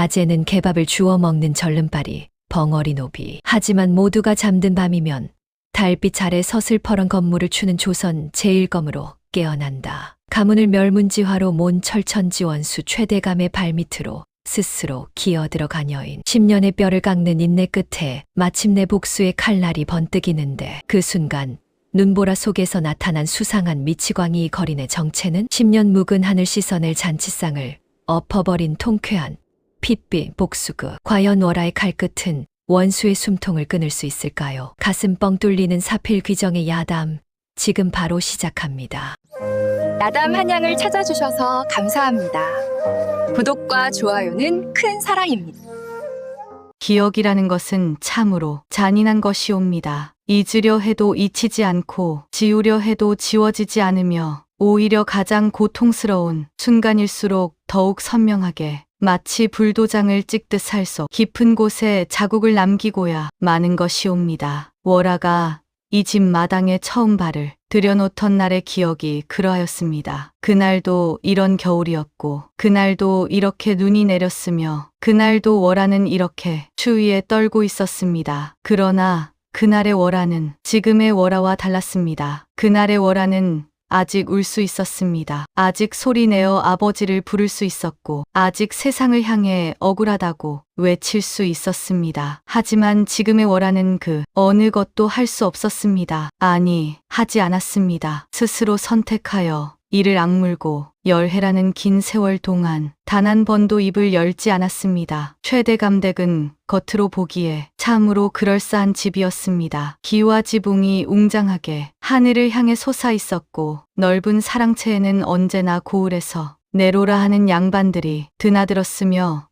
낮에는 개밥을 주워 먹는 절름발이, 벙어리 노비. 하지만 모두가 잠든 밤이면 달빛 아래 서슬퍼런 건물을 추는 조선 제1검으로 깨어난다. 가문을 멸문지화로 몬 철천지원수 최대감의 발밑으로 스스로 기어들어간 여인. 10년의 뼈를 깎는 인내 끝에 마침내 복수의 칼날이 번뜩이는데 그 순간 눈보라 속에서 나타난 수상한 미치광이 거린의 정체는 10년 묵은 하늘 씻어낼 잔치상을 엎어버린 통쾌한 핏빛 복수극. 과연 월화의 칼끝은 원수의 숨통을 끊을 수 있을까요? 가슴 뻥 뚫리는 사필 귀정의 야담, 지금 바로 시작합니다. 야담 한양을 찾아주셔서 감사합니다. 구독과 좋아요는 큰 사랑입니다. 기억이라는 것은 참으로 잔인한 것이옵니다. 잊으려 해도 잊히지 않고 지우려 해도 지워지지 않으며 오히려 가장 고통스러운 순간일수록 더욱 선명하게 마치 불도장을 찍듯 살 속 깊은 곳에 자국을 남기고야 마는 것이옵니다. 월화가 이 집 마당에 처음 발을 들여놓던 날의 기억이 그러하였습니다. 그날도 이런 겨울이었고 그날도 이렇게 눈이 내렸으며 그날도 월화는 이렇게 추위에 떨고 있었습니다. 그러나 그날의 월화는 지금의 월화와 달랐습니다. 그날의 월화는 아직 울 수 있었습니다. 아직 소리내어 아버지를 부를 수 있었고 아직 세상을 향해 억울하다고 외칠 수 있었습니다. 하지만 지금의 월화는 그 어느 것도 할 수 없었습니다. 아니, 하지 않았습니다. 스스로 선택하여 이를 악물고 열해라는 긴 세월 동안 단 한 번도 입을 열지 않았습니다. 최대감댁은 겉으로 보기에 참으로 그럴싸한 집이었습니다. 기와 지붕이 웅장하게 하늘을 향해 솟아 있었고 넓은 사랑채에는 언제나 고을에서 내로라 하는 양반들이 드나들었으며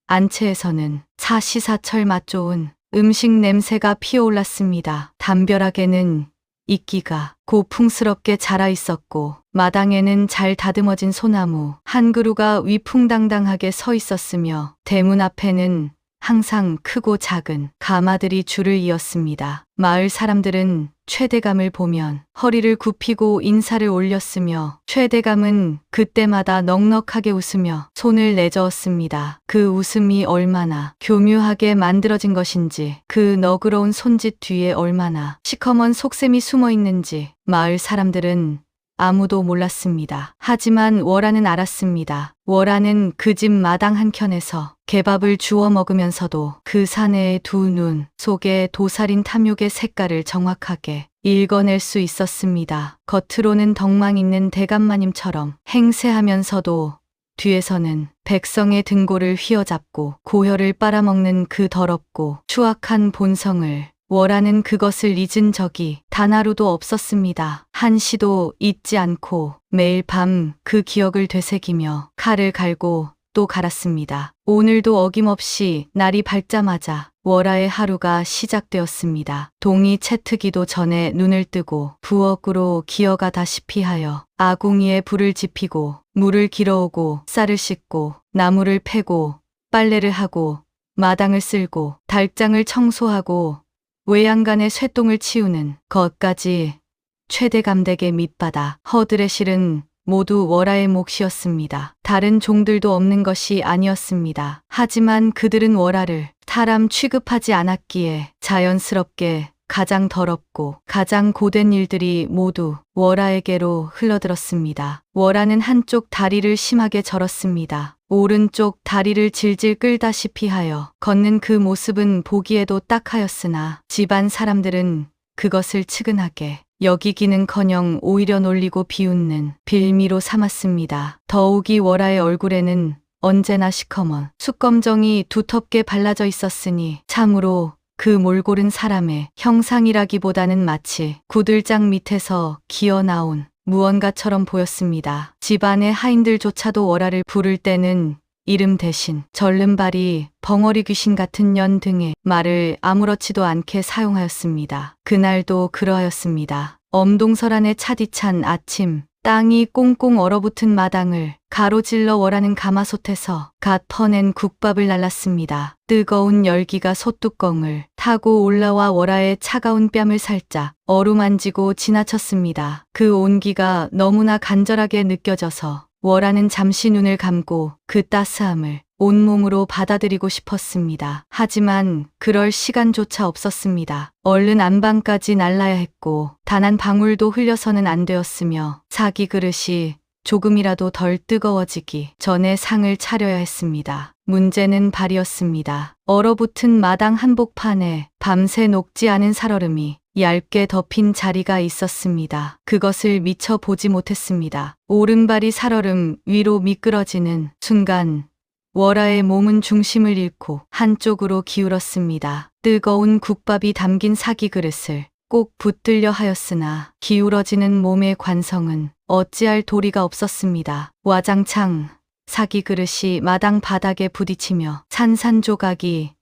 안채에서는 사시사철 맛 좋은 음식 냄새가 피어올랐습니다. 담벼락에는 이끼가 고풍스럽게 자라 있었고 마당에는 잘 다듬어진 소나무 한 그루가 위풍당당하게 서 있었으며 대문 앞에는 항상 크고 작은 가마들이 줄을 이었습니다. 마을 사람들은 최대감을 보면 허리를 굽히고 인사를 올렸으며 최대감은 그때마다 넉넉하게 웃으며 손을 내저었습니다. 그 웃음이 얼마나 교묘하게 만들어진 것인지 그 너그러운 손짓 뒤에 얼마나 시커먼 속셈이 숨어 있는지 마을 사람들은 아무도 몰랐습니다. 하지만 월화는 알았습니다. 월화는 그 집 마당 한켠에서 개밥을 주워 먹으면서도 그 사내의 두 눈 속에 도살인 탐욕의 색깔을 정확하게 읽어낼 수 있었습니다. 겉으로는 덕망 있는 대감마님처럼 행세하면서도 뒤에서는 백성의 등골을 휘어잡고 고혈을 빨아먹는 그 더럽고 추악한 본성을 월화는 그것을 잊은 적이 단 하루도 없었습니다. 한시도 잊지 않고 매일 밤 그 기억을 되새기며 칼을 갈고 또 갈았습니다. 오늘도 어김없이 날이 밝자마자 월화의 하루가 시작되었습니다. 동이 채트기도 전에 눈을 뜨고 부엌으로 기어가다시피 하여 아궁이에 불을 지피고 물을 길어오고 쌀을 씻고 나무를 패고 빨래를 하고 마당을 쓸고 달장을 청소하고 외양간의 쇠똥을 치우는 것까지 최대감댁의 밑바닥 허들의 실은 모두 월화의 몫이었습니다. 다른 종들도 없는 것이 아니었습니다. 하지만 그들은 월화를 사람 취급하지 않았기에 자연스럽게 가장 더럽고 가장 고된 일들이 모두 월화에게로 흘러들었습니다. 월화는 한쪽 다리를 심하게 절었습니다. 오른쪽 다리를 질질 끌다시피 하여 걷는 그 모습은 보기에도 딱하였으나 집안 사람들은 그것을 측은하게 여기기는커녕 오히려 놀리고 비웃는 빌미로 삼았습니다. 더욱이 월화의 얼굴에는 언제나 시커먼 숯검정이 두텁게 발라져 있었으니 참으로 그 몰골은 사람의 형상이라기보다는 마치 구들장 밑에서 기어나온 무언가처럼 보였습니다. 집안의 하인들조차도 월화를 부를 때는 이름 대신 절름발이, 벙어리 귀신 같은 년 등의 말을 아무렇지도 않게 사용하였습니다. 그날도 그러하였습니다. 엄동설안의 차디찬 아침, 땅이 꽁꽁 얼어붙은 마당을 가로질러 월하는 가마솥에서 갓 퍼낸 국밥을 날랐습니다. 뜨거운 열기가 솥뚜껑을 타고 올라와 월하의 차가운 뺨을 살짝 어루만지고 지나쳤습니다. 그 온기가 너무나 간절하게 느껴져서 월하는 잠시 눈을 감고 그 따스함을 온몸으로 받아들이고 싶었습니다. 하지만 그럴 시간조차 없었습니다. 얼른 안방까지 날라야 했고 단 한 방울도 흘려서는 안 되었으며 사기 그릇이 조금이라도 덜 뜨거워지기 전에 상을 차려야 했습니다. 문제는 발이었습니다. 얼어붙은 마당 한복판에 밤새 녹지 않은 살얼음이 얇게 덮인 자리가 있었습니다. 그것을 미처 보지 못했습니다. 오른발이 살얼음 위로 미끄러지는 순간 월아의 몸은 중심을 잃고 한쪽으로 기울었습니다. 뜨거운 국밥이 담긴 사기 그릇을 꼭 붙들려 하였으나 기울어지는 몸의 관성은 어찌할 도리가 없었습니다. 와장창 사기 그릇이 마당 바닥에 부딪히며 산산조각이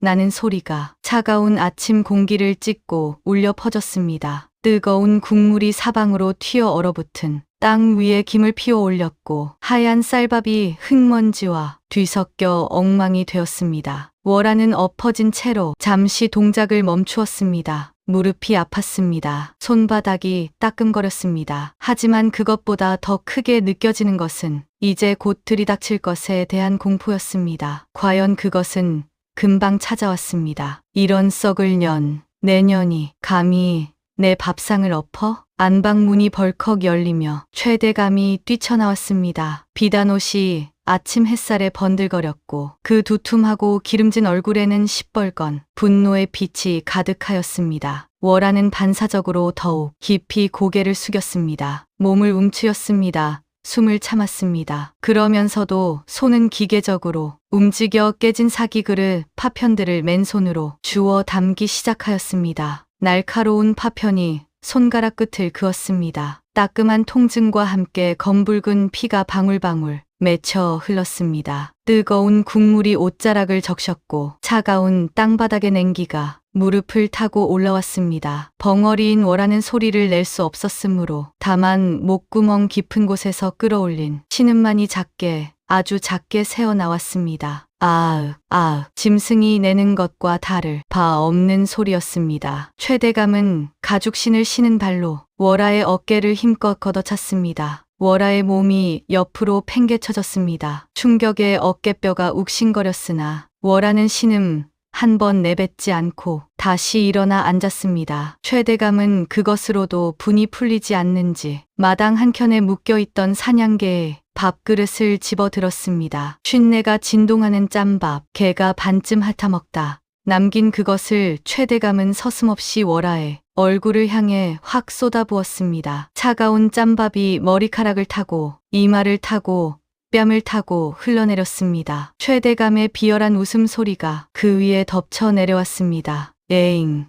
나는 소리가 차가운 아침 공기를 찢고 울려 퍼졌습니다. 뜨거운 국물이 사방으로 튀어 얼어붙은 땅 위에 김을 피워 올렸고 하얀 쌀밥이 흙먼지와 뒤섞여 엉망이 되었습니다. 월아는 엎어진 채로 잠시 동작을 멈추었습니다. 무릎이 아팠습니다. 손바닥이 따끔거렸습니다. 하지만 그것보다 더 크게 느껴지는 것은 이제 곧 들이닥칠 것에 대한 공포였습니다. 과연 그것은 금방 찾아왔습니다. 이런 썩을 년, 내년이 감히 내 밥상을 엎어? 안방문이 벌컥 열리며 최대감이 뛰쳐나왔습니다. 비단옷이 아침 햇살에 번들거렸고 그 두툼하고 기름진 얼굴에는 시뻘건 분노의 빛이 가득하였습니다. 월아는 반사적으로 더욱 깊이 고개를 숙였습니다. 몸을 움츠렸습니다. 숨을 참았습니다. 그러면서도 손은 기계적으로 움직여 깨진 사기 그릇 파편들을 맨손으로 주워 담기 시작하였습니다. 날카로운 파편이 손가락 끝을 그었습니다. 따끔한 통증과 함께 검붉은 피가 방울방울 맺혀 흘렀습니다. 뜨거운 국물이 옷자락을 적셨고 차가운 땅바닥의 냉기가 무릎을 타고 올라왔습니다. 벙어리인 월아는 소리를 낼 수 없었으므로 다만 목구멍 깊은 곳에서 끌어올린 신음만이 작게 아주 작게 새어나왔습니다. 아으 아으 짐승이 내는 것과 다를 바 없는 소리였습니다. 최대감은 가죽신을 신은 발로 월아의 어깨를 힘껏 걷어찼습니다. 월아의 몸이 옆으로 팽개쳐졌습니다. 충격에 어깨뼈가 욱신거렸으나 월아는 신음 한 번 내뱉지 않고 다시 일어나 앉았습니다. 최대감은 그것으로도 분이 풀리지 않는지 마당 한켠에 묶여있던 사냥개의 밥그릇을 집어들었습니다. 쉰내가 진동하는 짬밥, 개가 반쯤 핥아먹다 남긴 그것을 최대감은 서슴없이 월아의 얼굴을 향해 확 쏟아부었습니다. 차가운 짬밥이 머리카락을 타고 이마를 타고 뺨을 타고 흘러내렸습니다. 최대감의 비열한 웃음소리가 그 위에 덮쳐 내려왔습니다. 에잉,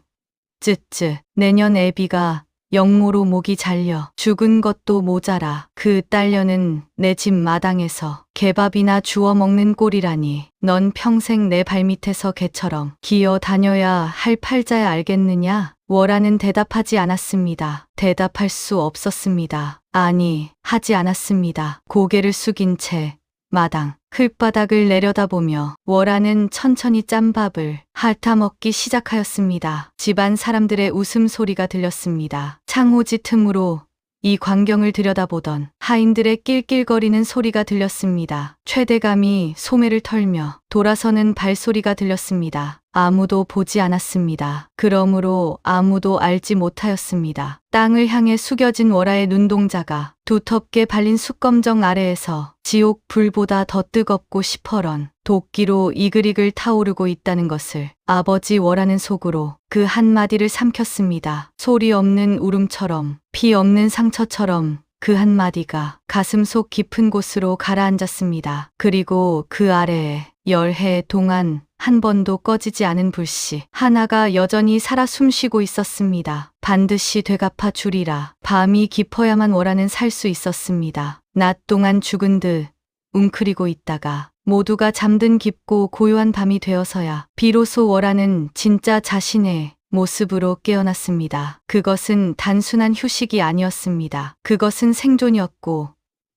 쯔쯔, 내년 애비가 영모로 목이 잘려 죽은 것도 모자라 그 딸려는 내 집 마당에서 개밥이나 주워 먹는 꼴이라니 넌 평생 내 발밑에서 개처럼 기어 다녀야 할 팔자야 알겠느냐? 월아는 대답하지 않았습니다. 대답할 수 없었습니다. 아니, 하지 않았습니다. 고개를 숙인 채 마당 흙바닥을 내려다보며 월아는 천천히 짬밥을 핥아먹기 시작하였습니다. 집안 사람들의 웃음소리가 들렸습니다. 창호지 틈으로 이 광경을 들여다보던 하인들의 낄낄거리는 소리가 들렸습니다. 최대감이 소매를 털며 돌아서는 발소리가 들렸습니다. 아무도 보지 않았습니다. 그러므로 아무도 알지 못하였습니다. 땅을 향해 숙여진 월아의 눈동자가 두텁게 발린 숯검정 아래에서 지옥 불보다 더 뜨겁고 시퍼런 도끼로 이글이글 타오르고 있다는 것을 아버지 월아는 속으로 그 한마디를 삼켰습니다. 소리 없는 울음처럼 피 없는 상처처럼 그 한마디가 가슴속 깊은 곳으로 가라앉았습니다. 그리고 그 아래에 열해 동안 한 번도 꺼지지 않은 불씨 하나가 여전히 살아 숨쉬고 있었습니다. 반드시 되갚아 주리라. 밤이 깊어야만 월아는 살 수 있었습니다. 낮 동안 죽은 듯 웅크리고 있다가 모두가 잠든 깊고 고요한 밤이 되어서야 비로소 월아는 진짜 자신의 모습으로 깨어났습니다. 그것은 단순한 휴식이 아니었습니다. 그것은 생존이었고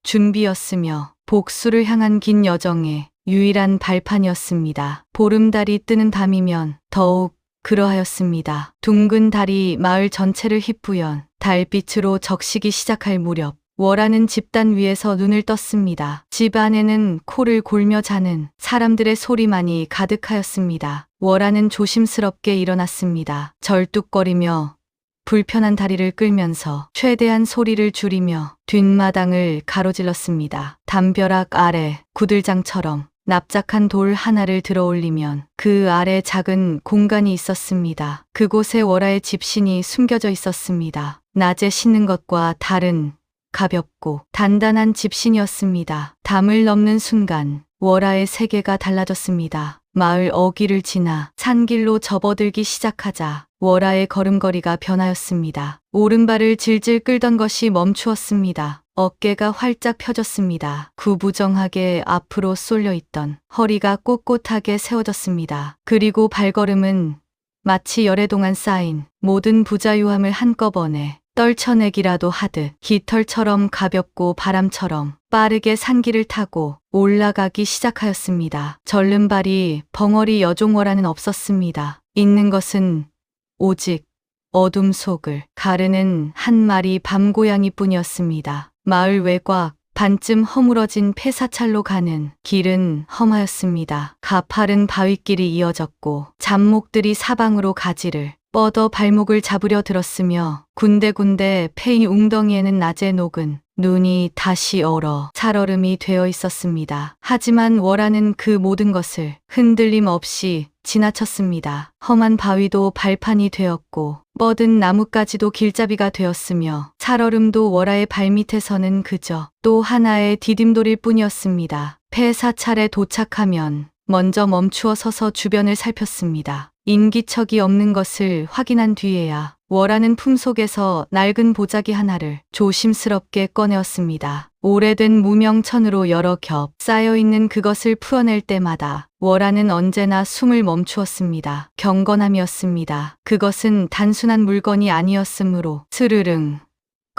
준비였으며 복수를 향한 긴 여정의 유일한 발판이었습니다. 보름달이 뜨는 밤이면 더욱 그러하였습니다. 둥근 달이 마을 전체를 휘뿌연 달빛으로 적시기 시작할 무렵 월하는 집단 위에서 눈을 떴습니다. 집 안에는 코를 골며 자는 사람들의 소리만이 가득하였습니다. 월하는 조심스럽게 일어났습니다. 절뚝거리며 불편한 다리를 끌면서 최대한 소리를 줄이며 뒷마당을 가로질렀습니다. 담벼락 아래 구들장처럼 납작한 돌 하나를 들어 올리면 그 아래 작은 공간이 있었습니다. 그곳에 월하의 집신이 숨겨져 있었습니다. 낮에 씻는 것과 다른 가볍고 단단한 집신이었습니다. 담을 넘는 순간 월하의 세계가 달라졌습니다. 마을 어귀를 지나 산길로 접어들기 시작하자 월하의 걸음걸이가 변하였습니다. 오른발을 질질 끌던 것이 멈추었습니다. 어깨가 활짝 펴졌습니다. 구부정하게 앞으로 쏠려 있던 허리가 꼿꼿하게 세워졌습니다. 그리고 발걸음은 마치 열애 동안 쌓인 모든 부자유함을 한꺼번에 떨쳐내기라도 하듯 깃털처럼 가볍고 바람처럼 빠르게 산길을 타고 올라가기 시작하였습니다. 절름발이 벙어리 여종월하는 없었습니다. 있는 것은 오직 어둠 속을 가르는 한 마리 밤고양이뿐이었습니다. 마을 외곽 반쯤 허물어진 폐사찰로 가는 길은 험하였습니다. 가파른 바위길이 이어졌고 잡목들이 사방으로 가지를 뻗어 발목을 잡으려 들었으며 군데군데 페이 웅덩이에는 낮에 녹은 눈이 다시 얼어 살얼음이 되어 있었습니다. 하지만 월하는 그 모든 것을 흔들림 없이 지나쳤습니다. 험한 바위도 발판이 되었고 뻗은 나뭇가지도 길잡이가 되었으며 살얼음도 월하의 발밑에서는 그저 또 하나의 디딤돌일 뿐이었습니다. 폐사찰에 도착하면 먼저 멈추어 서서 주변을 살폈습니다. 인기척이 없는 것을 확인한 뒤에야 월하는 품속에서 낡은 보자기 하나를 조심스럽게 꺼내었습니다. 오래된 무명천으로 여러 겹 쌓여있는 그것을 풀어낼 때마다 월하는 언제나 숨을 멈추었습니다. 경건함이었습니다. 그것은 단순한 물건이 아니었으므로 스르릉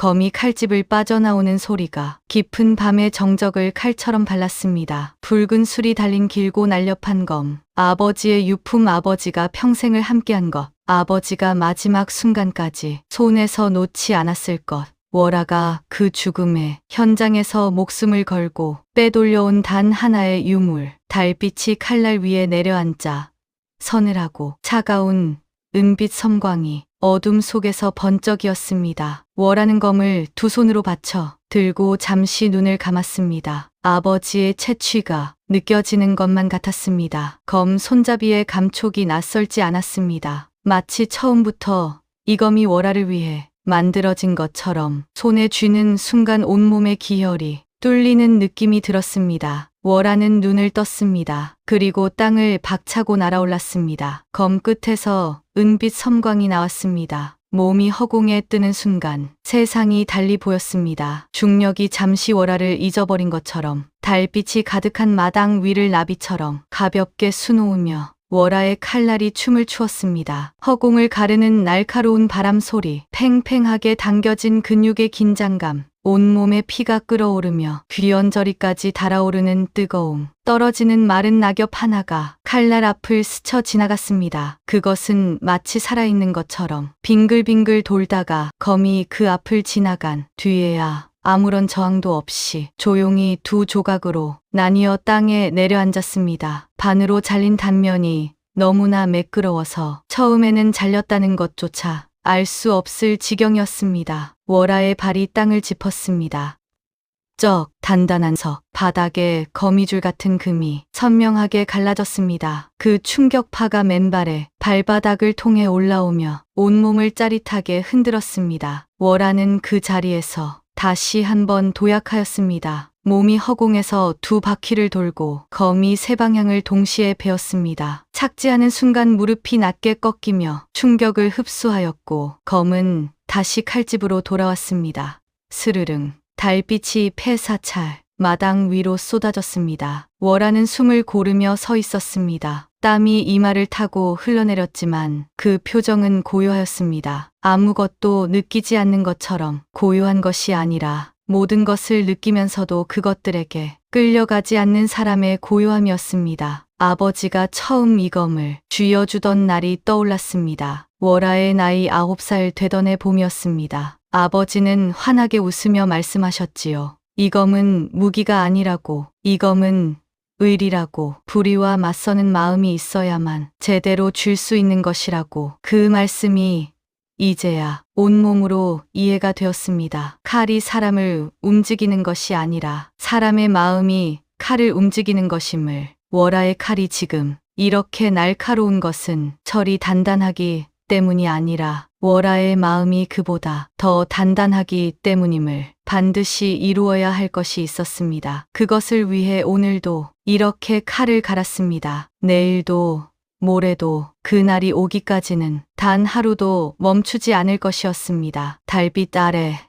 거미 칼집을 빠져나오는 소리가 깊은 밤의 정적을 칼처럼 발랐습니다. 붉은 술이 달린 길고 날렵한 검, 아버지의 유품, 아버지가 평생을 함께한 것, 아버지가 마지막 순간까지 손에서 놓지 않았을 것. 월하가 그 죽음의 현장에서 목숨을 걸고 빼돌려온 단 하나의 유물, 달빛이 칼날 위에 내려앉아 서늘하고 차가운 은빛 섬광이 어둠 속에서 번쩍이었습니다. 월하는 검을 두 손으로 받쳐 들고 잠시 눈을 감았습니다. 아버지의 채취가 느껴지는 것만 같았습니다. 검 손잡이의 감촉이 낯설지 않았습니다. 마치 처음부터 이 검이 월하를 위해 만들어진 것처럼 손에 쥐는 순간 온몸의 기혈이 뚫리는 느낌이 들었습니다. 월하는 눈을 떴습니다. 그리고 땅을 박차고 날아올랐습니다. 검 끝에서 은빛 섬광이 나왔습니다. 몸이 허공에 뜨는 순간 세상이 달리 보였습니다. 중력이 잠시 월하를 잊어버린 것처럼 달빛이 가득한 마당 위를 나비처럼 가볍게 수놓으며 월하의 칼날이 춤을 추었습니다. 허공을 가르는 날카로운 바람 소리, 팽팽하게 당겨진 근육의 긴장감, 온몸에 피가 끓어오르며 귀연저리까지 달아오르는 뜨거움, 떨어지는 마른 낙엽 하나가 칼날 앞을 스쳐 지나갔습니다. 그것은 마치 살아있는 것처럼 빙글빙글 돌다가 검이 그 앞을 지나간 뒤에야 아무런 저항도 없이 조용히 두 조각으로 나뉘어 땅에 내려앉았습니다. 반으로 잘린 단면이 너무나 매끄러워서 처음에는 잘렸다는 것조차 알 수 없을 지경이었습니다. 월하의 발이 땅을 짚었습니다. 쩍 단단한 석 바닥에 거미줄 같은 금이 선명하게 갈라졌습니다. 그 충격파가 맨발에 발바닥을 통해 올라오며 온몸을 짜릿하게 흔들었습니다. 월하는 그 자리에서 다시 한번 도약하였습니다. 몸이 허공에서 두 바퀴를 돌고 검이 세 방향을 동시에 베었습니다. 착지하는 순간 무릎이 낮게 꺾이며 충격을 흡수하였고 검은 다시 칼집으로 돌아왔습니다. 스르릉 달빛이 폐사찰 마당 위로 쏟아졌습니다. 월하는 숨을 고르며 서 있었습니다. 땀이 이마를 타고 흘러내렸지만 그 표정은 고요하였습니다. 아무것도 느끼지 않는 것처럼 고요한 것이 아니라 모든 것을 느끼면서도 그것들에게 끌려가지 않는 사람의 고요함이었습니다. 아버지가 처음 이 검을 쥐어주던 날이 떠올랐습니다. 월아의 나이 9살 되던 해 봄이었습니다. 아버지는 환하게 웃으며 말씀하셨지요. 이 검은 무기가 아니라고, 이 검은 의리라고, 불의와 맞서는 마음이 있어야만 제대로 줄 수 있는 것이라고. 그 말씀이 이제야 온몸으로 이해가 되었습니다. 칼이 사람을 움직이는 것이 아니라 사람의 마음이 칼을 움직이는 것임을. 월아의 칼이 지금 이렇게 날카로운 것은 철이 단단하기 때문이 아니라 월아의 마음이 그보다 더 단단하기 때문임을 반드시 이루어야 할 것이 있었습니다. 그것을 위해 오늘도 이렇게 칼을 갈았습니다. 내일도 모레도 그날이 오기까지는 단 하루도 멈추지 않을 것이었습니다. 달빛 아래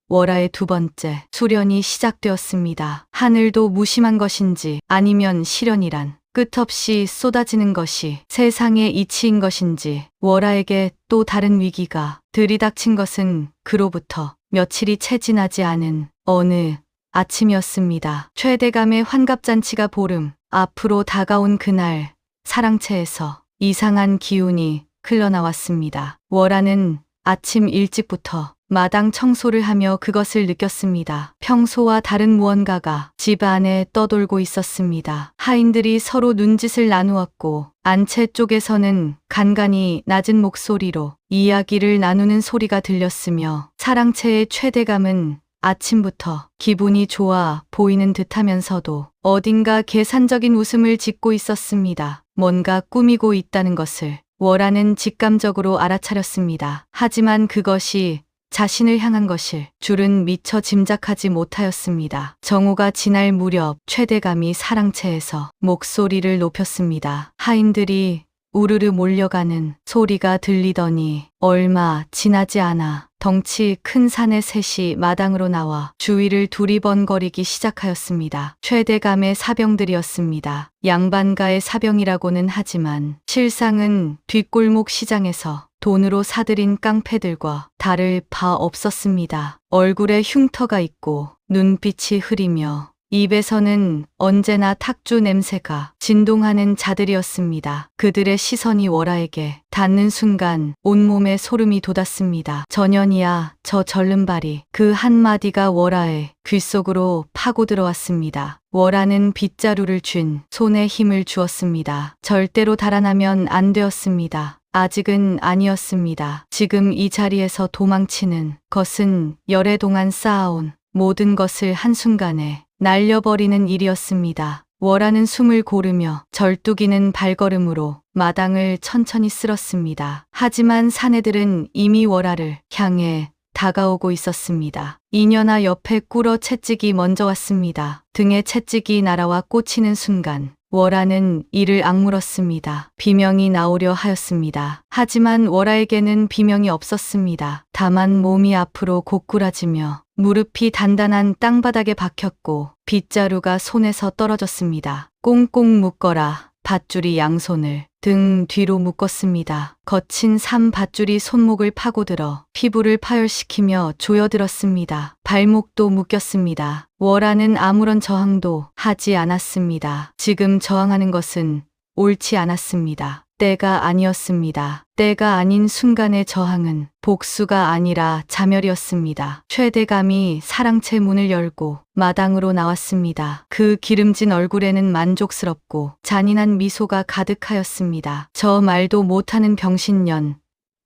월아의 두 번째 수련이 시작되었습니다. 하늘도 무심한 것인지 아니면 시련이란 끝없이 쏟아지는 것이 세상의 이치인 것인지 월아에게 또 다른 위기가 들이닥친 것은 그로부터 며칠이 채 지나지 않은 어느 아침이었습니다. 최대감의 환갑잔치가 보름 앞으로 다가온 그날 사랑채에서 이상한 기운이 흘러나왔습니다. 월아는 아침 일찍부터 마당 청소를 하며 그것을 느꼈습니다. 평소와 다른 무언가가 집 안에 떠돌고 있었습니다. 하인들이 서로 눈짓을 나누었고 안채 쪽에서는 간간히 낮은 목소리로 이야기를 나누는 소리가 들렸으며 사랑채의 최대감은 아침부터 기분이 좋아 보이는 듯하면서도 어딘가 계산적인 웃음을 짓고 있었습니다. 뭔가 꾸미고 있다는 것을 월아는 직감적으로 알아차렸습니다. 하지만 그것이 자신을 향한 것일 줄은 미처 짐작하지 못하였습니다. 정오가 지날 무렵 최대감이 사랑채에서 목소리를 높였습니다. 하인들이 우르르 몰려가는 소리가 들리더니 얼마 지나지 않아 덩치 큰 사내 셋이 마당으로 나와 주위를 두리번거리기 시작하였습니다. 최대감의 사병들이었습니다. 양반가의 사병이라고는 하지만 실상은 뒷골목 시장에서 돈으로 사들인 깡패들과 다를 바 없었습니다. 얼굴에 흉터가 있고 눈빛이 흐리며 입에서는 언제나 탁주 냄새가 진동하는 자들이었습니다. 그들의 시선이 월아에게 닿는 순간 온몸에 소름이 돋았습니다. 전현이야, 저 절름발이. 그 한마디가 월아의 귓속으로 파고 들어왔습니다. 월아는 빗자루를 쥔 손에 힘을 주었습니다. 절대로 달아나면 안 되었습니다. 아직은 아니었습니다. 지금 이 자리에서 도망치는 것은 열애 동안 쌓아온 모든 것을 한순간에 날려버리는 일이었습니다. 월아는 숨을 고르며 절뚝이는 발걸음으로 마당을 천천히 쓸었습니다. 하지만 사내들은 이미 월아를 향해 다가오고 있었습니다. 이년아 옆에 꿇어 채찍이 먼저 왔습니다. 등에 채찍이 날아와 꽂히는 순간 월아는 이를 악물었습니다. 비명이 나오려 하였습니다. 하지만 월아에게는 비명이 없었습니다. 다만 몸이 앞으로 고꾸라지며 무릎이 단단한 땅바닥에 박혔고 빗자루가 손에서 떨어졌습니다. 꽁꽁 묶어라. 밧줄이 양손을 등 뒤로 묶었습니다. 거친 밧줄이 손목을 파고들어 피부를 파열시키며 조여들었습니다. 발목도 묶였습니다. 월아는 아무런 저항도 하지 않았습니다. 지금 저항하는 것은 옳지 않았습니다. 때가 아니었습니다. 때가 아닌 순간의 저항은 복수가 아니라 자멸이었습니다. 최대감이 사랑채 문을 열고 마당으로 나왔습니다. 그 기름진 얼굴에는 만족스럽고 잔인한 미소가 가득하였습니다. 저 말도 못하는 병신년.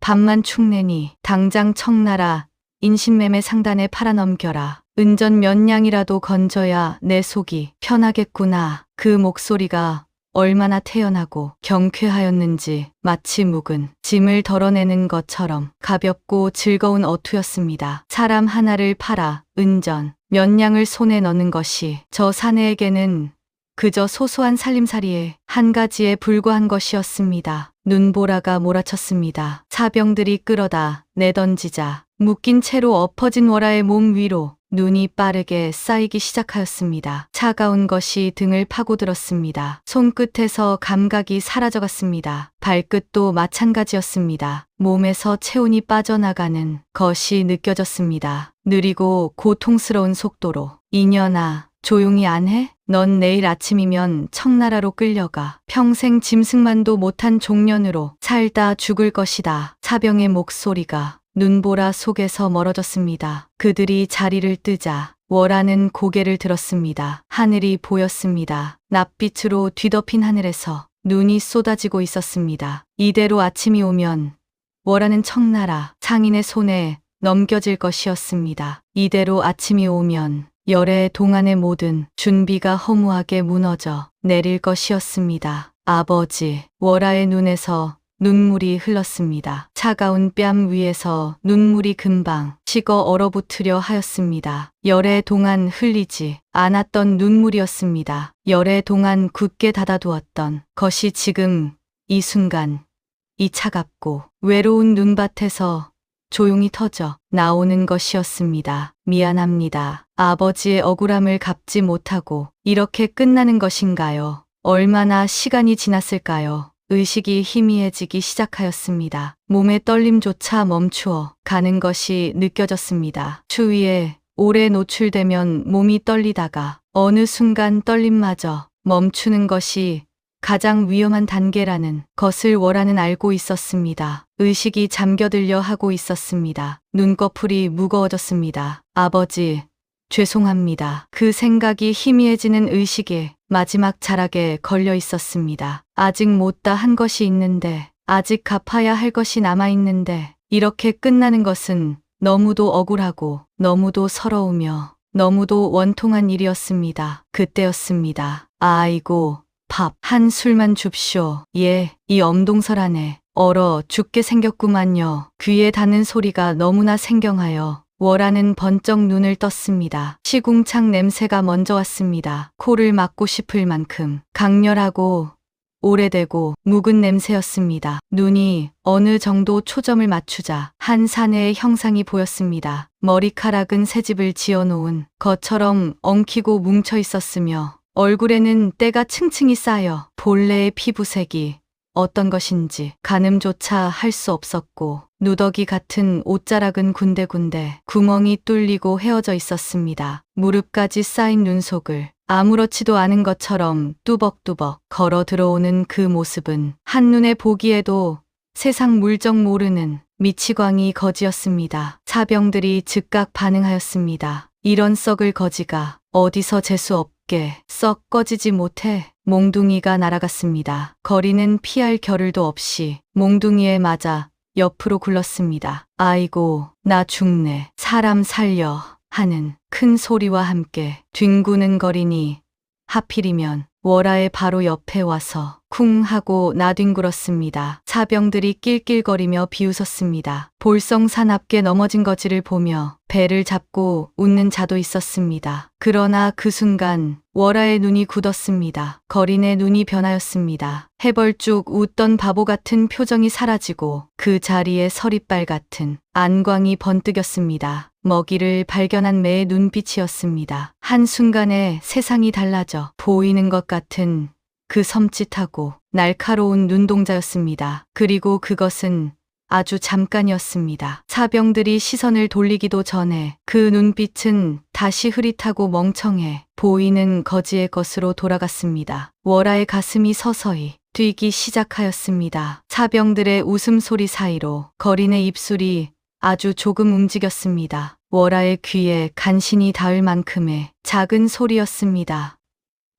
밥만 축내니 당장 청나라. 인신매매 상단에 팔아넘겨라. 은전 몇 냥이라도 건져야 내 속이 편하겠구나. 그 목소리가 얼마나 태연하고 경쾌하였는지 마치 묵은 짐을 덜어내는 것처럼 가볍고 즐거운 어투였습니다. 사람 하나를 팔아 은전 몇 냥을 손에 넣는 것이 저 사내에게는 그저 소소한 살림살이의 한 가지에 불과한 것이었습니다. 눈보라가 몰아쳤습니다. 사병들이 끌어다 내던지자 묶인 채로 엎어진 월아의 몸 위로 눈이 빠르게 쌓이기 시작하였습니다. 차가운 것이 등을 파고들었습니다. 손끝에서 감각이 사라져갔습니다. 발끝도 마찬가지였습니다. 몸에서 체온이 빠져나가는 것이 느껴졌습니다. 느리고 고통스러운 속도로. 이년아, 조용히 안 해? 넌 내일 아침이면 청나라로 끌려가. 평생 짐승만도 못한 종년으로 살다 죽을 것이다. 사병의 목소리가 눈보라 속에서 멀어졌습니다. 그들이 자리를 뜨자 월하는 고개를 들었습니다. 하늘이 보였습니다. 낯빛으로 뒤덮인 하늘에서 눈이 쏟아지고 있었습니다. 이대로 아침이 오면 월하는 청나라 상인의 손에 넘겨질 것이었습니다. 이대로 아침이 오면 열의 동안의 모든 준비가 허무하게 무너져 내릴 것이었습니다. 아버지, 월하의 눈에서 눈물이 흘렀습니다. 차가운 뺨 위에서 눈물이 금방 식어 얼어붙으려 하였습니다. 열의 동안 흘리지 않았던 눈물이었습니다. 열의 동안 굳게 닫아두었던 것이 지금 이 순간 이 차갑고 외로운 눈밭에서 조용히 터져 나오는 것이었습니다. 미안합니다. 아버지의 억울함을 갚지 못하고 이렇게 끝나는 것인가요? 얼마나 시간이 지났을까요? 의식이 희미해지기 시작하였습니다. 몸의 떨림조차 멈추어 가는 것이 느껴졌습니다. 추위에 오래 노출되면 몸이 떨리다가 어느 순간 떨림마저 멈추는 것이 가장 위험한 단계라는 것을 월하는 알고 있었습니다. 의식이 잠겨들려 하고 있었습니다. 눈꺼풀이 무거워졌습니다. 아버지, 죄송합니다. 그 생각이 희미해지는 의식에 마지막 자락에 걸려 있었습니다. 아직 못다 한 것이 있는데, 아직 갚아야 할 것이 남아있는데, 이렇게 끝나는 것은 너무도 억울하고, 너무도 서러우며, 너무도 원통한 일이었습니다. 그때였습니다. 아이고, 밥 한 술만 줍쇼. 예, 이 엄동설 안에 얼어 죽게 생겼구만요. 귀에 닿는 소리가 너무나 생경하여 월하는 번쩍 눈을 떴습니다. 시궁창 냄새가 먼저 왔습니다. 코를 막고 싶을 만큼 강렬하고 오래되고 묵은 냄새였습니다. 눈이 어느 정도 초점을 맞추자 한 사내의 형상이 보였습니다. 머리카락은 새집을 지어놓은 것처럼 엉키고 뭉쳐 있었으며 얼굴에는 때가 층층이 쌓여 본래의 피부색이 어떤 것인지 가늠조차 할 수 없었고 누더기 같은 옷자락은 군데군데 구멍이 뚫리고 헤어져 있었습니다. 무릎까지 쌓인 눈속을 아무렇지도 않은 것처럼 뚜벅뚜벅 걸어 들어오는 그 모습은 한눈에 보기에도 세상 물정 모르는 미치광이 거지였습니다. 사병들이 즉각 반응하였습니다. 이런 썩을 거지가 어디서 재수 없게 썩 꺼지지 못해 몽둥이가 날아갔습니다. 거리는 피할 겨를도 없이 몽둥이에 맞아 옆으로 굴렀습니다. 아이고, 나 죽네. 사람 살려. 하는 큰 소리와 함께 뒹구는 거리니 하필이면 월하의 바로 옆에 와서 쿵 하고 나뒹굴었습니다. 사병들이 낄낄거리며 비웃었습니다. 볼성 사납게 넘어진 거지를 보며 배를 잡고 웃는 자도 있었습니다. 그러나 그 순간 월하의 눈이 굳었습니다. 거린의 눈이 변하였습니다. 해벌쭉 웃던 바보 같은 표정이 사라지고 그 자리에 서리빨 같은 안광이 번뜩였습니다. 먹이를 발견한 매의 눈빛이었습니다. 한순간에 세상이 달라져 보이는 것 같은 그 섬찟하고 날카로운 눈동자였습니다. 그리고 그것은 아주 잠깐이었습니다. 사병들이 시선을 돌리기도 전에 그 눈빛은 다시 흐릿하고 멍청해 보이는 거지의 것으로 돌아갔습니다. 월하의 가슴이 서서히 뛰기 시작하였습니다. 사병들의 웃음소리 사이로 거린의 입술이 아주 조금 움직였습니다. 월하의 귀에 간신히 닿을 만큼의 작은 소리였습니다.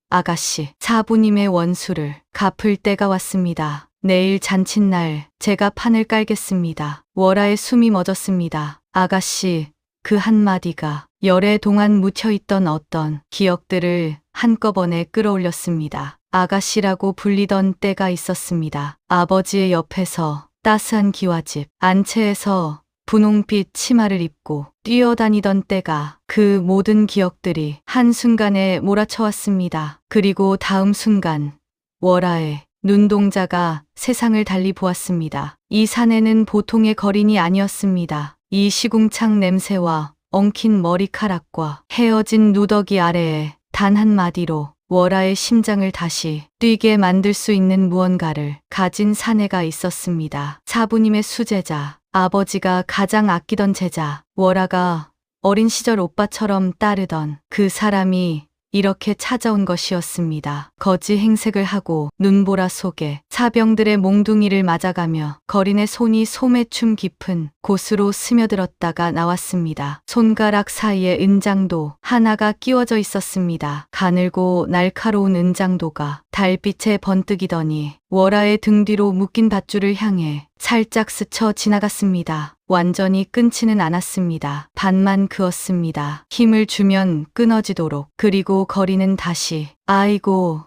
아가씨, 사부님의 원수를 갚을 때가 왔습니다. 내일 잔칫날 제가 판을 깔겠습니다. 월하의 숨이 멎었습니다. 아가씨, 그 한마디가 열애 동안 묻혀있던 어떤 기억들을 한꺼번에 끌어올렸습니다. 아가씨라고 불리던 때가 있었습니다. 아버지의 옆에서 따스한 기와집, 안채에서 분홍빛 치마를 입고 뛰어다니던 때가 그 모든 기억들이 한순간에 몰아쳐왔습니다. 그리고 다음 순간 월하의 눈동자가 세상을 달리 보았습니다. 이 사내는 보통의 거린이 아니었습니다. 이 시궁창 냄새와 엉킨 머리카락과 헤어진 누더기 아래에 단 한마디로 월하의 심장을 다시 뛰게 만들 수 있는 무언가를 가진 사내가 있었습니다. 사부님의 수제자, 아버지가 가장 아끼던 제자, 월하가 어린 시절 오빠처럼 따르던 그 사람이 이렇게 찾아온 것이었습니다. 거지 행색을 하고 눈보라 속에 사병들의 몽둥이를 맞아가며 거린의 손이 소매춤 깊은 곳으로 스며들었다가 나왔습니다. 손가락 사이에 은장도 하나가 끼워져 있었습니다. 가늘고 날카로운 은장도가 달빛에 번뜩이더니 월아의 등 뒤로 묶인 밧줄을 향해 살짝 스쳐 지나갔습니다. 완전히 끊지는 않았습니다. 반만 그었습니다. 힘을 주면 끊어지도록. 그리고 거리는 다시 아이고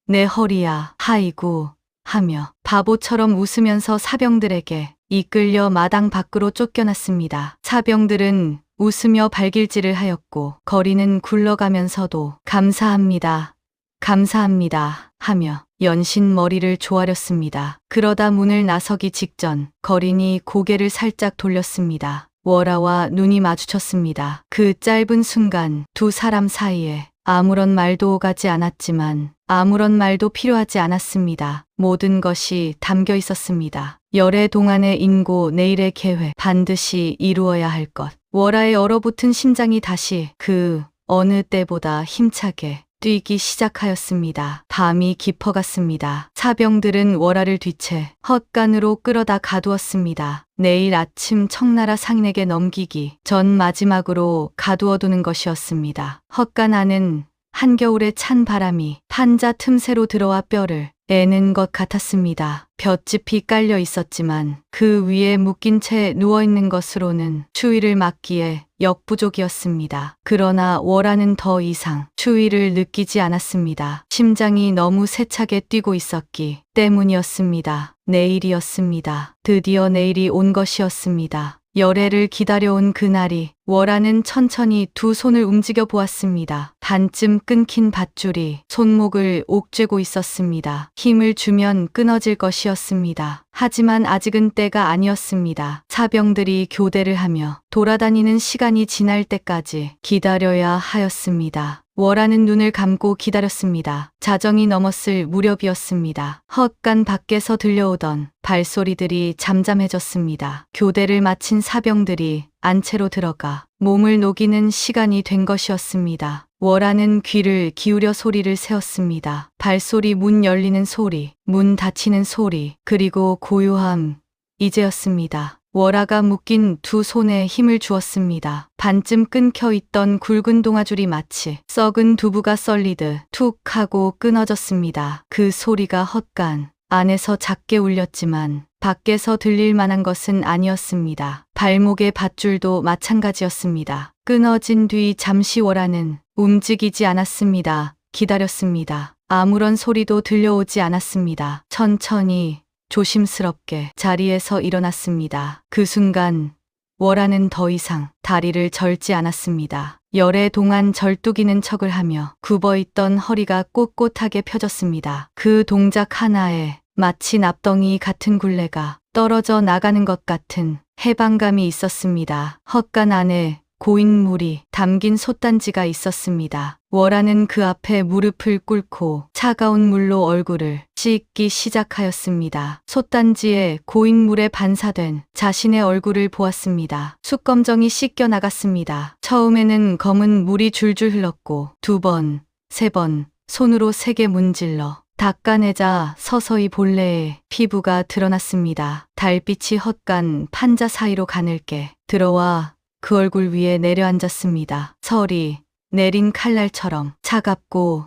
내 허리야 하이구 하며 바보처럼 웃으면서 사병들에게 이끌려 마당 밖으로 쫓겨났습니다. 사병들은 웃으며 발길질을 하였고 거리는 굴러가면서도 감사합니다. 감사합니다 하며 연신 머리를 조아렸습니다. 그러다 문을 나서기 직전 거린이 고개를 살짝 돌렸습니다. 월아와 눈이 마주쳤습니다. 그 짧은 순간 두 사람 사이에 아무런 말도 오가지 않았지만 아무런 말도 필요하지 않았습니다. 모든 것이 담겨 있었습니다. 열애 동안의 인고 내일의 계획 반드시 이루어야 할 것. 월아의 얼어붙은 심장이 다시 그 어느 때보다 힘차게 뛰기 시작하였습니다. 밤이 깊어갔습니다. 사병들은 월아를 뒤채 헛간으로 끌어다 가두었습니다. 내일 아침 청나라 상인에게 넘기기 전 마지막으로 가두어두는 것이었습니다. 헛간 안은 한겨울의 찬 바람이 판자 틈새로 들어와 뼈를 애는 것 같았습니다. 볏짚이 깔려 있었지만 그 위에 묶인 채 누워있는 것으로는 추위를 막기에 역부족이었습니다. 그러나 월아는 더 이상 추위를 느끼지 않았습니다. 심장이 너무 세차게 뛰고 있었기 때문이었습니다. 내일이었습니다. 드디어 내일이 온 것이었습니다. 열애를 기다려온 그날이 월아는 천천히 두 손을 움직여 보았습니다. 반쯤 끊긴 밧줄이 손목을 옥죄고 있었습니다. 힘을 주면 끊어질 것이었습니다. 하지만 아직은 때가 아니었습니다. 사병들이 교대를 하며 돌아다니는 시간이 지날 때까지 기다려야 하였습니다. 월아는 눈을 감고 기다렸습니다. 자정이 넘었을 무렵이었습니다. 헛간 밖에서 들려오던 발소리들이 잠잠해졌습니다. 교대를 마친 사병들이 안채로 들어가 몸을 녹이는 시간이 된 것이었습니다. 월아는 귀를 기울여 소리를 세웠습니다. 발소리, 문 열리는 소리, 문 닫히는 소리, 그리고 고요함. 이제였습니다. 월아가 묶인 두 손에 힘을 주었습니다. 반쯤 끊겨 있던 굵은 동아줄이 마치 썩은 두부가 썰리듯 툭 하고 끊어졌습니다. 그 소리가 헛간 안에서 작게 울렸지만 밖에서 들릴 만한 것은 아니었습니다. 발목의 밧줄도 마찬가지였습니다. 끊어진 뒤 잠시 월아는 움직이지 않았습니다. 기다렸습니다. 아무런 소리도 들려오지 않았습니다. 천천히 조심스럽게 자리에서 일어났습니다. 그 순간 월아는 더 이상 다리를 절지 않았습니다. 열애 동안 절뚝이는 척을 하며 굽어있던 허리가 꼿꼿하게 펴졌습니다. 그 동작 하나에 마치 납덩이 같은 굴레가 떨어져 나가는 것 같은 해방감이 있었습니다. 헛간 안에 고인 물이 담긴 솥단지가 있었습니다. 월아는 그 앞에 무릎을 꿇고 차가운 물로 얼굴을 씻기 시작하였습니다. 솥단지에 고인 물에 반사된 자신의 얼굴을 보았습니다. 숯검정이 씻겨 나갔습니다. 처음에는 검은 물이 줄줄 흘렀고 두 번, 세 번 손으로 세게 문질러 닦아내자 서서히 본래의 피부가 드러났습니다. 달빛이 헛간 판자 사이로 가늘게 들어와 그 얼굴 위에 내려앉았습니다. 설이 내린 칼날처럼 차갑고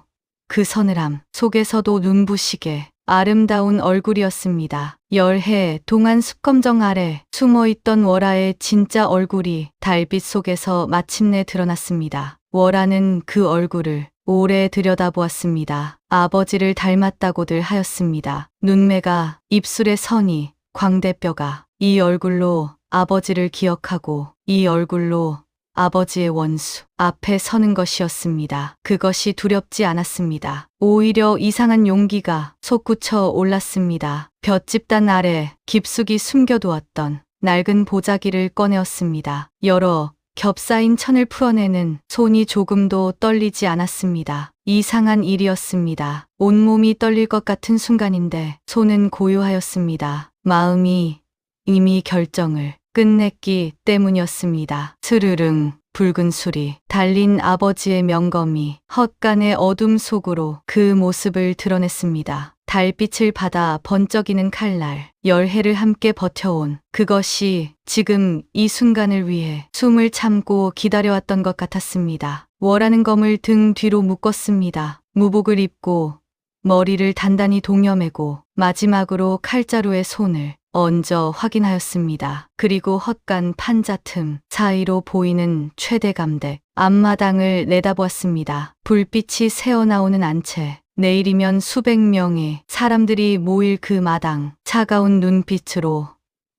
그 서늘함 속에서도 눈부시게 아름다운 얼굴이었습니다. 열해 동안 숯검정 아래 숨어있던 월아의 진짜 얼굴이 달빛 속에서 마침내 드러났습니다. 월아는 그 얼굴을 오래 들여다보았습니다. 아버지를 닮았다고들 하였습니다. 눈매가, 입술의 선이, 광대뼈가 이 얼굴로 아버지를 기억하고 이 얼굴로 아버지의 원수 앞에 서는 것이었습니다. 그것이 두렵지 않았습니다. 오히려 이상한 용기가 솟구쳐 올랐습니다. 볏짚단 아래 깊숙이 숨겨두었던 낡은 보자기를 꺼내었습니다. 열어 겹싸인 천을 풀어내는 손이 조금도 떨리지 않았습니다. 이상한 일이었습니다. 온몸이 떨릴 것 같은 순간인데 손은 고요하였습니다. 마음이 이미 결정을 끝냈기 때문이었습니다. 스르릉 붉은 술이 달린 아버지의 명검이 헛간의 어둠 속으로 그 모습을 드러냈습니다. 달빛을 받아 번쩍이는 칼날, 열해를 함께 버텨온 그것이 지금 이 순간을 위해 숨을 참고 기다려왔던 것 같았습니다. 월하는 검을 등 뒤로 묶었습니다. 무복을 입고 머리를 단단히 동여매고 마지막으로 칼자루에 손을 얹어 확인하였습니다. 그리고 헛간 판자 틈 사이로 보이는 최대감댁 앞마당을 내다보았습니다. 불빛이 새어나오는 안채, 내일이면 수백 명의 사람들이 모일 그 마당, 차가운 눈빛으로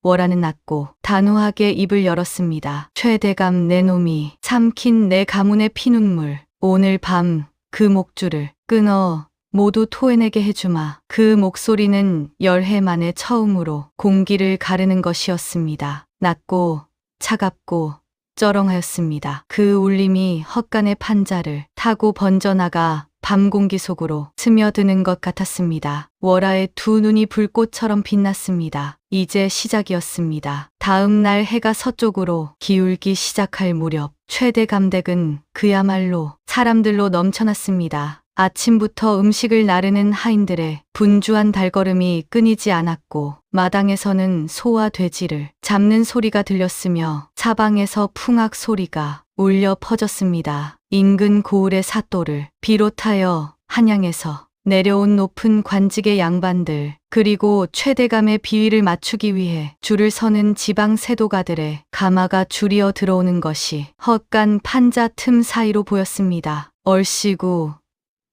월하는 낮고 단호하게 입을 열었습니다. 최대감 내 놈이 삼킨 내 가문의 피눈물, 오늘 밤 그 목줄을 끊어 모두 토해내게 해주마. 그 목소리는 열해 만에 처음으로 공기를 가르는 것이었습니다. 낮고 차갑고 쩌렁하였습니다. 그 울림이 헛간의 판자를 타고 번져나가 밤 공기 속으로 스며드는 것 같았습니다. 월하의 두 눈이 불꽃처럼 빛났습니다. 이제 시작이었습니다. 다음 날 해가 서쪽으로 기울기 시작할 무렵 최대감댁은 그야말로 사람들로 넘쳐났습니다. 아침부터 음식을 나르는 하인들의 분주한 발걸음이 끊이지 않았고 마당에서는 소와 돼지를 잡는 소리가 들렸으며 사방에서 풍악 소리가 울려 퍼졌습니다. 인근 고을의 사또를 비롯하여 한양에서 내려온 높은 관직의 양반들, 그리고 최대감의 비위를 맞추기 위해 줄을 서는 지방 세도가들의 가마가 줄이어 들어오는 것이 헛간 판자 틈 사이로 보였습니다. 얼씨구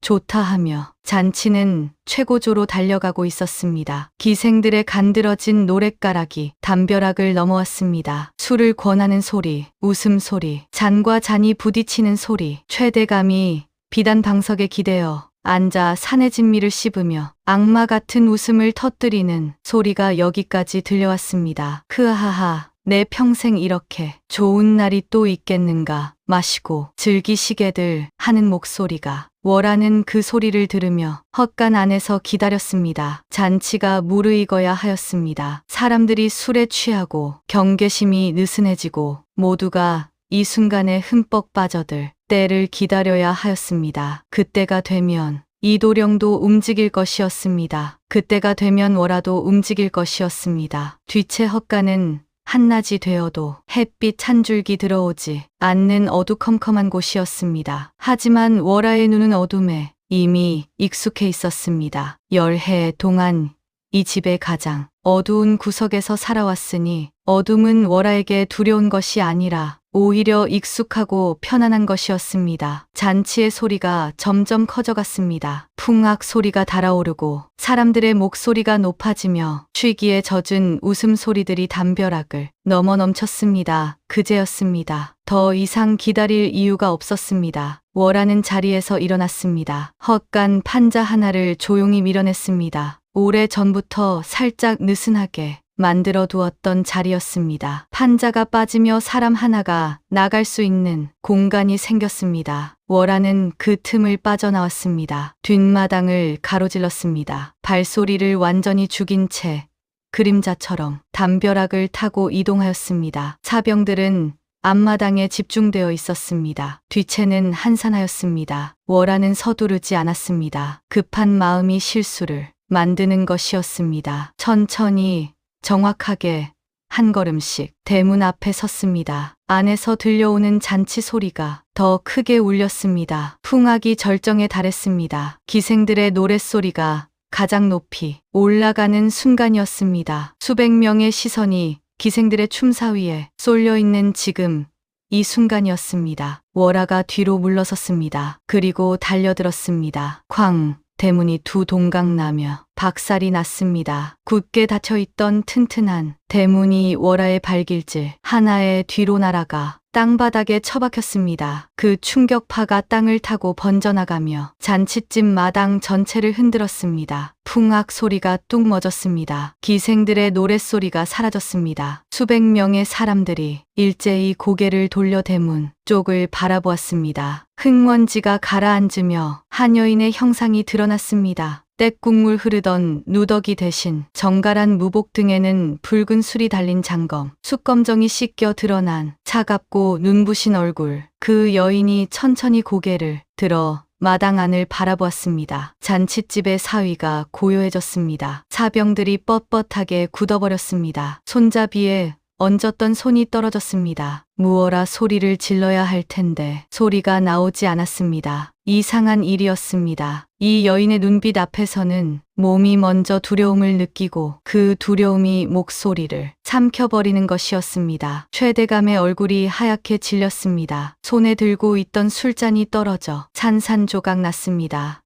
좋다 하며 잔치는 최고조로 달려가고 있었습니다. 기생들의 간드러진 노랫가락이 담벼락을 넘어왔습니다. 술을 권하는 소리, 웃음소리, 잔과 잔이 부딪히는 소리, 최대감이 비단 방석에 기대어 앉아 산의 진미를 씹으며 악마 같은 웃음을 터뜨리는 소리가 여기까지 들려왔습니다. 크하하, 내 평생 이렇게 좋은 날이 또 있겠는가. 마시고 즐기시게들 하는 목소리가 월하는 그 소리를 들으며 헛간 안에서 기다렸습니다. 잔치가 무르익어야 하였습니다. 사람들이 술에 취하고 경계심이 느슨해지고 모두가 이 순간에 흠뻑 빠져들 때를 기다려야 하였습니다. 그때가 되면 이도령도 움직일 것이었습니다. 그때가 되면 월하도 움직일 것이었습니다. 뒤채 헛간은 한낮이 되어도 햇빛 한 줄기 들어오지 않는 어두컴컴한 곳이었습니다. 하지만 월하의 눈은 어둠에 이미 익숙해 있었습니다. 열해 동안 이 집의 가장 어두운 구석에서 살아왔으니 어둠은 월하에게 두려운 것이 아니라 오히려 익숙하고 편안한 것이었습니다. 잔치의 소리가 점점 커져갔습니다. 풍악 소리가 달아오르고 사람들의 목소리가 높아지며 쉬기에 젖은 웃음소리들이 담벼락을 넘어 넘쳤습니다. 그제였습니다. 더 이상 기다릴 이유가 없었습니다. 월하는 자리에서 일어났습니다. 헛간 판자 하나를 조용히 밀어냈습니다. 오래 전부터 살짝 느슨하게 만들어 두었던 자리였습니다. 판자가 빠지며 사람 하나가 나갈 수 있는 공간이 생겼습니다. 월하는 그 틈을 빠져나왔습니다. 뒷마당을 가로질렀습니다. 발소리를 완전히 죽인 채 그림자처럼 담벼락을 타고 이동하였습니다. 사병들은 앞마당에 집중되어 있었습니다. 뒤채는 한산하였습니다. 월하는 서두르지 않았습니다. 급한 마음이 실수를 만드는 것이었습니다. 천천히 정확하게 한 걸음씩 대문 앞에 섰습니다. 안에서 들려오는 잔치 소리가 더 크게 울렸습니다. 풍악이 절정에 달했습니다. 기생들의 노랫소리가 가장 높이 올라가는 순간이었습니다. 수백 명의 시선이 기생들의 춤사 위에 쏠려 있는 지금 이 순간이었습니다. 월하가 뒤로 물러섰습니다. 그리고 달려들었습니다. 쾅! 대문이 두 동강 나며 박살이 났습니다. 굳게 닫혀있던 튼튼한 대문이 월하의 발길질 하나에 뒤로 날아가 땅바닥에 처박혔습니다. 그 충격파가 땅을 타고 번져나가며 잔칫집 마당 전체를 흔들었습니다. 풍악 소리가 뚝 멎었습니다. 기생들의 노랫소리가 사라졌습니다. 수백 명의 사람들이 일제히 고개를 돌려 대문 쪽을 바라보았습니다. 흙먼지가 가라앉으며 한 여인의 형상이 드러났습니다. 떼국물 흐르던 누더기 대신 정갈한 무복 등에는 붉은 술이 달린 장검, 숯검정이 씻겨 드러난 차갑고 눈부신 얼굴. 그 여인이 천천히 고개를 들어 마당 안을 바라보았습니다. 잔칫집의 사위가 고요해졌습니다. 사병들이 뻣뻣하게 굳어버렸습니다. 손잡이에 얹었던 손이 떨어졌습니다. 무어라 소리를 질러야 할 텐데 소리가 나오지 않았습니다. 이상한 일이었습니다. 이 여인의 눈빛 앞에서는 몸이 먼저 두려움을 느끼고 그 두려움이 목소리를 삼켜버리는 것이었습니다. 최대감의 얼굴이 하얗게 질렸습니다. 손에 들고 있던 술잔이 떨어져 산산조각 났습니다.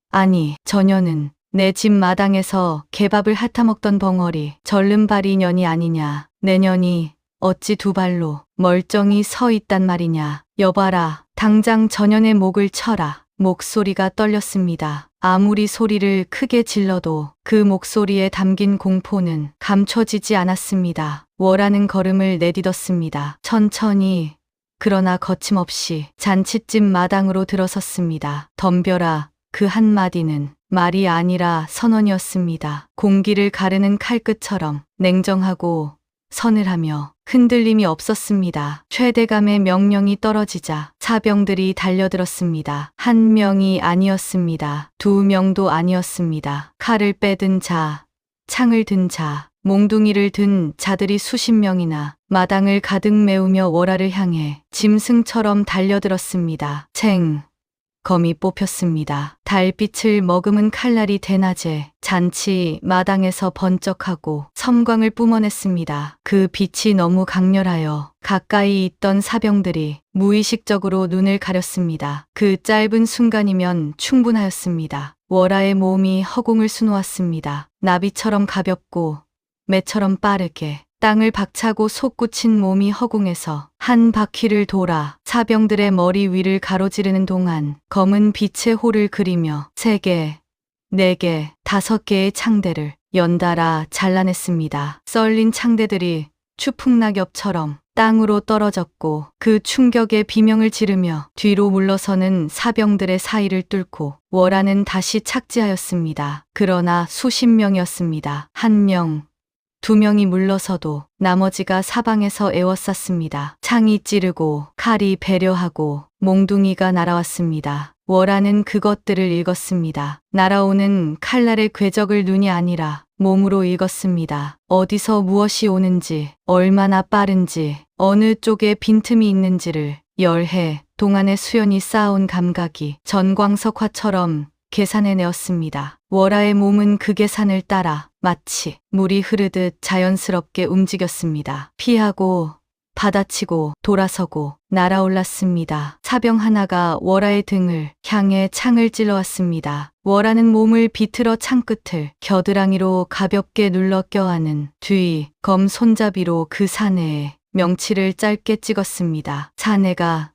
아니, 저녀는 내 집 마당에서 개밥을 핥아먹던 벙어리, 절름발이 년이 아니냐. 내 년이 어찌 두 발로 멀쩡히 서 있단 말이냐. 여봐라, 당장 저년의 목을 쳐라. 목소리가 떨렸습니다. 아무리 소리를 크게 질러도 그 목소리에 담긴 공포는 감춰지지 않았습니다. 월하는 걸음을 내딛었습니다. 천천히, 그러나 거침없이 잔칫집 마당으로 들어섰습니다. 덤벼라. 그 한마디는 말이 아니라 선언이었습니다. 공기를 가르는 칼끝처럼 냉정하고 서늘하며 흔들림이 없었습니다. 최대감의 명령이 떨어지자 사병들이 달려들었습니다. 한 명이 아니었습니다. 두 명도 아니었습니다. 칼을 빼든 자, 창을 든 자, 몽둥이를 든 자들이 수십 명이나 마당을 가득 메우며 월하를 향해 짐승처럼 달려들었습니다. 검이 뽑혔습니다. 달빛을 머금은 칼날이 대낮에 잔치 마당에서 번쩍하고 섬광을 뿜어냈습니다. 그 빛이 너무 강렬하여 가까이 있던 사병들이 무의식적으로 눈을 가렸습니다. 그 짧은 순간이면 충분하였습니다. 월하의 몸이 허공을 수놓았습니다. 나비처럼 가볍고 매처럼 빠르게 땅을 박차고 솟구친 몸이 허공에서 한 바퀴를 돌아 사병들의 머리 위를 가로지르는 동안 검은 빛의 호를 그리며 3개, 4개, 5개의 창대를 연달아 잘라냈습니다. 썰린 창대들이 추풍낙엽처럼 땅으로 떨어졌고 그 충격에 비명을 지르며 뒤로 물러서는 사병들의 사이를 뚫고 월하는 다시 착지하였습니다. 그러나 수십 명이었습니다. 1명, 2명이 물러서도 나머지가 사방에서 에워쌌습니다. 창이 찌르고 칼이 배려하고 몽둥이가 날아왔습니다. 월하는 그것들을 읽었습니다. 날아오는 칼날의 궤적을 눈이 아니라 몸으로 읽었습니다. 어디서 무엇이 오는지, 얼마나 빠른지, 어느 쪽에 빈틈이 있는지를 열해 동안의 수연이 쌓아온 감각이 전광석화처럼 계산해내었습니다. 월하의 몸은 그 계산을 따라 마치 물이 흐르듯 자연스럽게 움직였습니다. 피하고 받아치고 돌아서고 날아올랐습니다. 사병 하나가 월하의 등을 향해 창을 찔러왔습니다. 월하는 몸을 비틀어 창끝을 겨드랑이로 가볍게 눌러 껴안은 뒤 검 손잡이로 그 사내에 명치를 짧게 찍었습니다. 사내가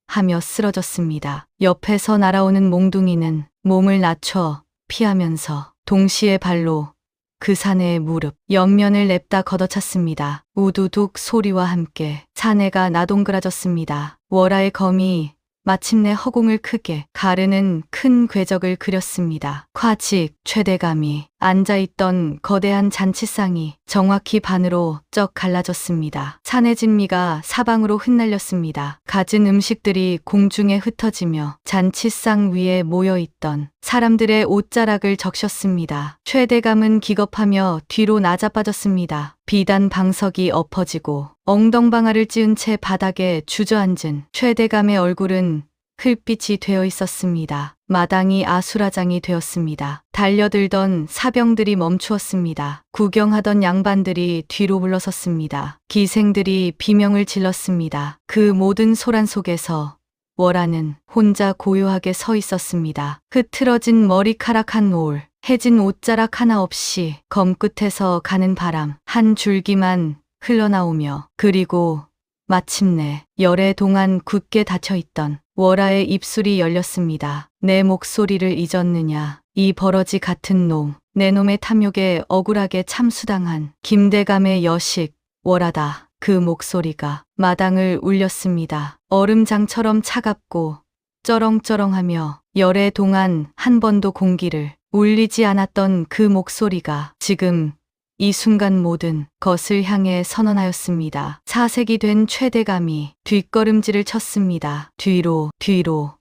하며 쓰러졌습니다. 옆에서 날아오는 몽둥이는 몸을 낮춰 피하면서 동시에 발로 그 사내의 무릎, 옆면을 냅다 걷어찼습니다. 우두둑 소리와 함께 사내가 나동그라졌습니다. 월하의 검이 마침내 허공을 크게 가르는 큰 궤적을 그렸습니다. 콰직 최대감이 앉아있던 거대한 잔치상이 정확히 반으로 쩍 갈라졌습니다. 산의 진미가 사방으로 흩날렸습니다. 갖은 음식들이 공중에 흩어지며 잔치상 위에 모여있던 사람들의 옷자락을 적셨습니다. 최대감은 기겁하며 뒤로 나자빠졌습니다. 비단 방석이 엎어지고 엉덩방아를 찧은 채 바닥에 주저앉은 최대감의 얼굴은 흙빛이 되어 있었습니다. 마당이 아수라장이 되었습니다. 달려들던 사병들이 멈추었습니다. 구경하던 양반들이 뒤로 물러섰습니다. 기생들이 비명을 질렀습니다. 그 모든 소란 속에서 월하는 혼자 고요하게 서 있었습니다. 흐트러진 머리카락 한 올, 해진 옷자락 하나 없이 검 끝에서 가는 바람 한 줄기만 흘러나오며 그리고 마침내 열애 동안 굳게 닫혀있던 월하의 입술이 열렸습니다. 내 목소리를 잊었느냐. 이 버러지 같은 놈. 내 놈의 탐욕에 억울하게 참수당한 김대감의 여식 월하다. 그 목소리가 마당을 울렸습니다. 얼음장처럼 차갑고 쩌렁쩌렁하며 열애 동안 한 번도 공기를 울리지 않았던 그 목소리가 지금 이 순간 모든 것을 향해 선언하였습니다. 사색이 된 최대감이 뒷걸음질을 쳤습니다. 뒤로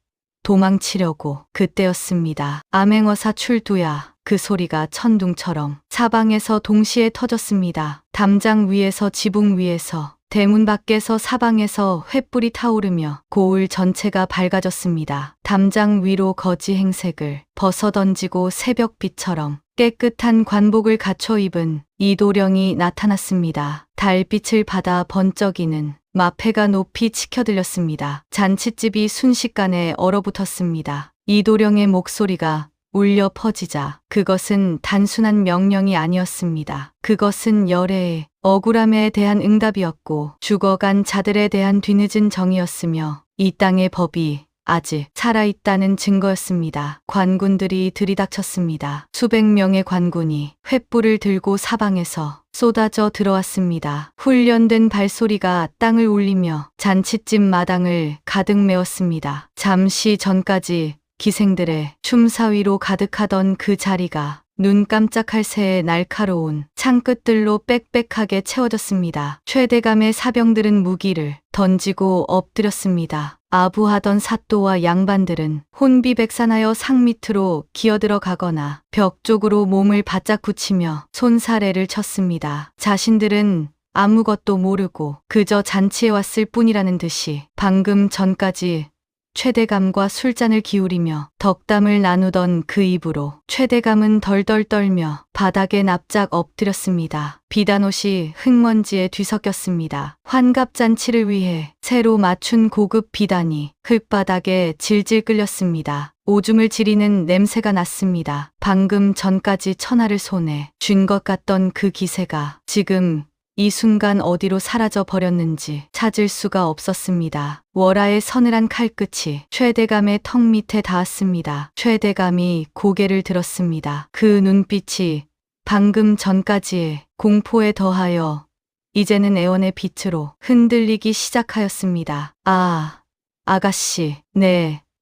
도망치려고 그때였습니다. 암행어사 출두야. 그 소리가 천둥처럼 사방에서 동시에 터졌습니다. 담장 위에서 지붕 위에서 대문 밖에서 사방에서 횃불이 타오르며 고을 전체가 밝아졌습니다. 담장 위로 거지 행색을 벗어던지고 새벽빛처럼 깨끗한 관복을 갖춰 입은 이도령이 나타났습니다. 달빛을 받아 번쩍이는 마패가 높이 치켜들렸습니다. 잔칫집이 순식간에 얼어붙었습니다. 이도령의 목소리가 울려 퍼지자 그것은 단순한 명령이 아니었습니다. 그것은 열애의 억울함에 대한 응답이었고 죽어간 자들에 대한 뒤늦은 정의였으며 이 땅의 법이 아직 살아있다는 증거였습니다. 관군들이 들이닥쳤습니다. 수백 명의 관군이 횃불을 들고 사방에서 쏟아져 들어왔습니다. 훈련된 발소리가 땅을 울리며 잔칫집 마당을 가득 메웠습니다. 잠시 전까지 기생들의 춤사위로 가득하던 그 자리가 눈 깜짝할 새에 날카로운 창끝들로 빽빽하게 채워졌습니다. 최대감의 사병들은 무기를 던지고 엎드렸습니다. 아부하던 사또와 양반들은 혼비백산하여 상 밑으로 기어들어 가거나 벽 쪽으로 몸을 바짝 붙이며 손사래를 쳤습니다. 자신들은 아무것도 모르고 그저 잔치에 왔을 뿐이라는 듯이 방금 전까지 최대감과 술잔을 기울이며 덕담을 나누던 그 입으로 최대감은 덜덜 떨며 바닥에 납작 엎드렸습니다. 비단옷이 흙먼지에 뒤섞였습니다. 환갑잔치를 위해 새로 맞춘 고급 비단이 흙바닥에 질질 끌렸습니다. 오줌을 지리는 냄새가 났습니다. 방금 전까지 천하를 손에 쥔 것 같던 그 기세가 지금 이 순간 어디로 사라져 버렸는지 찾을 수가 없었습니다. 월하의 서늘한 칼끝이 최대감의 턱 밑에 닿았습니다. 최대감이 고개를 들었습니다. 그 눈빛이 방금 전까지의 공포에 더하여 이제는 애원의 빛으로 흔들리기 시작하였습니다. 아, 아가씨,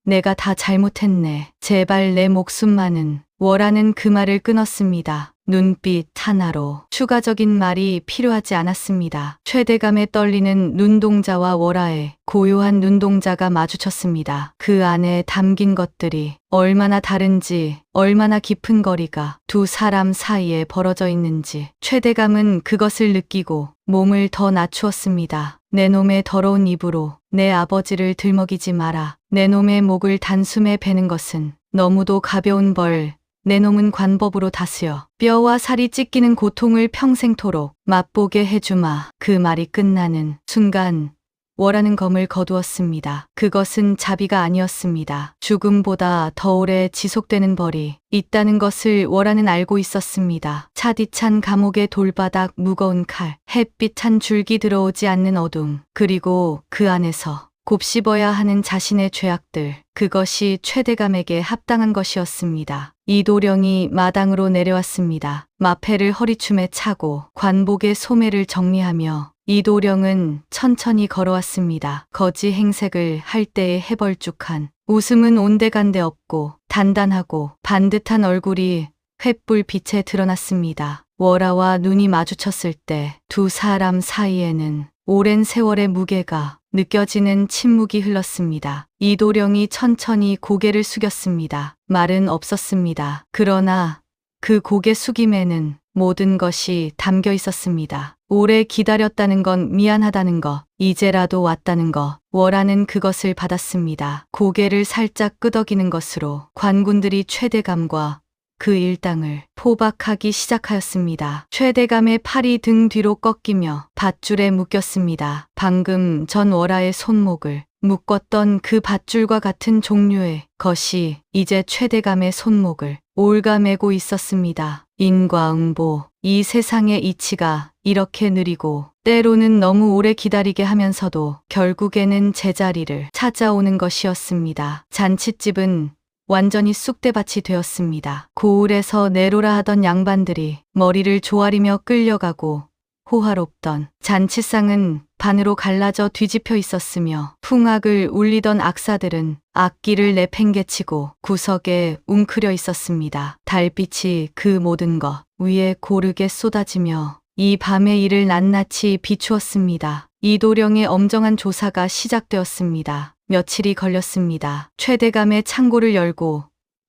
내가 다 잘못했네. 제발 내 목숨만은. 월하는 그 말을 끊었습니다. 눈빛 하나로 추가적인 말이 필요하지 않았습니다. 최대감의 떨리는 눈동자와 월하의 고요한 눈동자가 마주쳤습니다. 그 안에 담긴 것들이 얼마나 다른지, 얼마나 깊은 거리가 두 사람 사이에 벌어져 있는지 최대감은 그것을 느끼고 몸을 더 낮추었습니다. 내 놈의 더러운 입으로 내 아버지를 들먹이지 마라. 내 놈의 목을 단숨에 베는 것은 너무도 가벼운 벌. 내 놈은 관법으로 다스려 뼈와 살이 찢기는 고통을 평생토록 맛보게 해주마. 그 말이 끝나는 순간 월하는 검을 거두었습니다. 그것은 자비가 아니었습니다. 죽음보다 더 오래 지속되는 벌이 있다는 것을 월하는 알고 있었습니다. 차디찬 감옥의 돌바닥, 무거운 칼, 햇빛 한 줄기 들어오지 않는 어둠, 그리고 그 안에서 곱씹어야 하는 자신의 죄악들, 그것이 최대감에게 합당한 것이었습니다. 이도령이 마당으로 내려왔습니다. 마패를 허리춤에 차고 관복의 소매를 정리하며 이도령은 천천히 걸어왔습니다. 거지 행색을 할 때의 해벌쭉한 웃음은 온데간데 없고 단단하고 반듯한 얼굴이 횃불 빛에 드러났습니다. 월하와 눈이 마주쳤을 때 두 사람 사이에는 오랜 세월의 무게가 느껴지는 침묵이 흘렀습니다. 이도령이 천천히 고개를 숙였습니다. 말은 없었습니다. 그러나 그 고개 숙임에는 모든 것이 담겨 있었습니다. 오래 기다렸다는 건 미안하다는 것, 이제라도 왔다는 것. 월하는 그것을 받았습니다. 고개를 살짝 끄덕이는 것으로 관군들이 최대감과 그 일당을 포박하기 시작하였습니다. 최대감의 팔이 등 뒤로 꺾이며 밧줄에 묶였습니다. 방금 전 월하의 손목을 묶었던 그 밧줄과 같은 종류의 것이 이제 최대감의 손목을 올가매고 있었습니다. 인과응보, 이 세상의 이치가 이렇게 느리고 때로는 너무 오래 기다리게 하면서도 결국에는 제자리를 찾아오는 것이었습니다. 잔칫집은 완전히 쑥대밭이 되었습니다. 고을에서 내로라 하던 양반들이 머리를 조아리며 끌려가고 호화롭던 잔치상은 반으로 갈라져 뒤집혀 있었으며 풍악을 울리던 악사들은 악기를 내팽개치고 구석에 웅크려 있었습니다. 달빛이 그 모든 것 위에 고르게 쏟아지며 이 밤의 일을 낱낱이 비추었습니다. 이도령의 엄정한 조사가 시작되었습니다. 며칠이 걸렸습니다. 최대감의 창고를 열고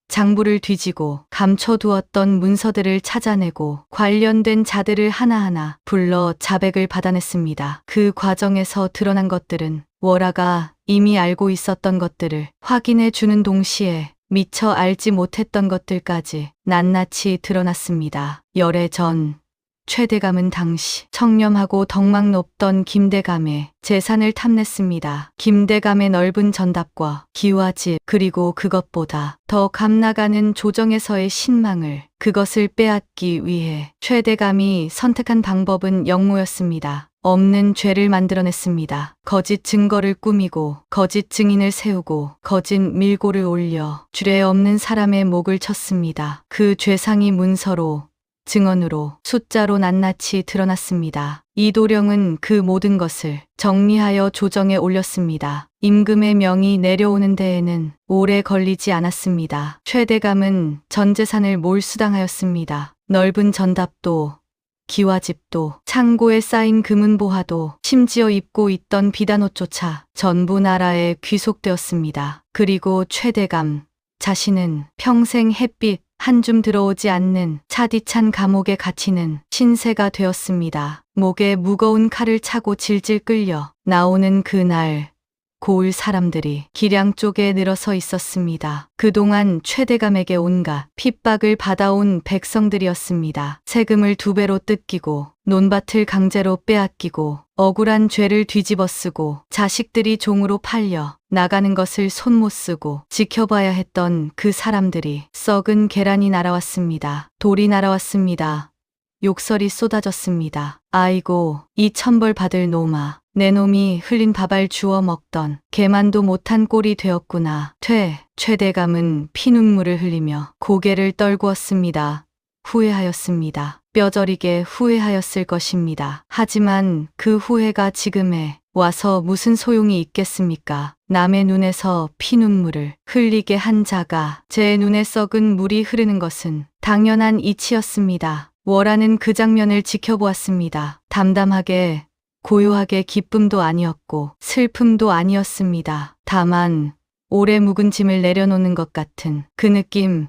장부를 뒤지고 감춰두었던 문서들을 찾아내고 관련된 자들을 하나하나 불러 자백을 받아냈습니다. 그 과정에서 드러난 것들은 월화가 이미 알고 있었던 것들을 확인해 주는 동시에 미처 알지 못했던 것들까지 낱낱이 드러났습니다. 열애 전 최대감은 당시 청렴하고 덕망 높던 김대감의 재산을 탐냈습니다. 김대감의 넓은 전답과 기와집 그리고 그것보다 더 감나가는 조정에서의 신망을 그것을 빼앗기 위해 최대감이 선택한 방법은 영모였습니다. 없는 죄를 만들어냈습니다. 거짓 증거를 꾸미고 거짓 증인을 세우고 거짓 밀고를 올려 주례 없는 사람의 목을 쳤습니다. 그 죄상이 문서로 증언으로 숫자로 낱낱이 드러났습니다. 이도령은 그 모든 것을 정리하여 조정에 올렸습니다. 임금의 명이 내려오는 데에는 오래 걸리지 않았습니다. 최대감은 전 재산을 몰수당하였습니다. 넓은 전답도 기와집도 창고에 쌓인 금은보화도 심지어 입고 있던 비단옷조차 전부 나라에 귀속되었습니다. 그리고 최대감 자신은 평생 햇빛 한 줌 들어오지 않는 차디찬 감옥에 갇히는 신세가 되었습니다. 목에 무거운 칼을 차고 질질 끌려 나오는 그날 고을 사람들이 기량 쪽에 늘어서 있었습니다. 그동안 최대감에게 온갖 핍박을 받아온 백성들이었습니다. 세금을 2배로 뜯기고 논밭을 강제로 빼앗기고 억울한 죄를 뒤집어 쓰고 자식들이 종으로 팔려 나가는 것을 손 못 쓰고 지켜봐야 했던 그 사람들이 썩은 계란이 날아왔습니다. 돌이 날아왔습니다. 욕설이 쏟아졌습니다. 아이고, 이 천벌 받을 놈아. 내 놈이 흘린 밥알 주워 먹던 개만도 못한 꼴이 되었구나. 최대감은 피눈물을 흘리며 고개를 떨구었습니다. 후회하였습니다. 뼈저리게 후회하였을 것입니다. 하지만 그 후회가 지금에 와서 무슨 소용이 있겠습니까? 남의 눈에서 피눈물을 흘리게 한 자가 제 눈에 썩은 물이 흐르는 것은 당연한 이치였습니다. 월화는 그 장면을 지켜보았습니다. 담담하게 고요하게 기쁨도 아니었고 슬픔도 아니었습니다. 다만 오래 묵은 짐을 내려놓는 것 같은 그 느낌,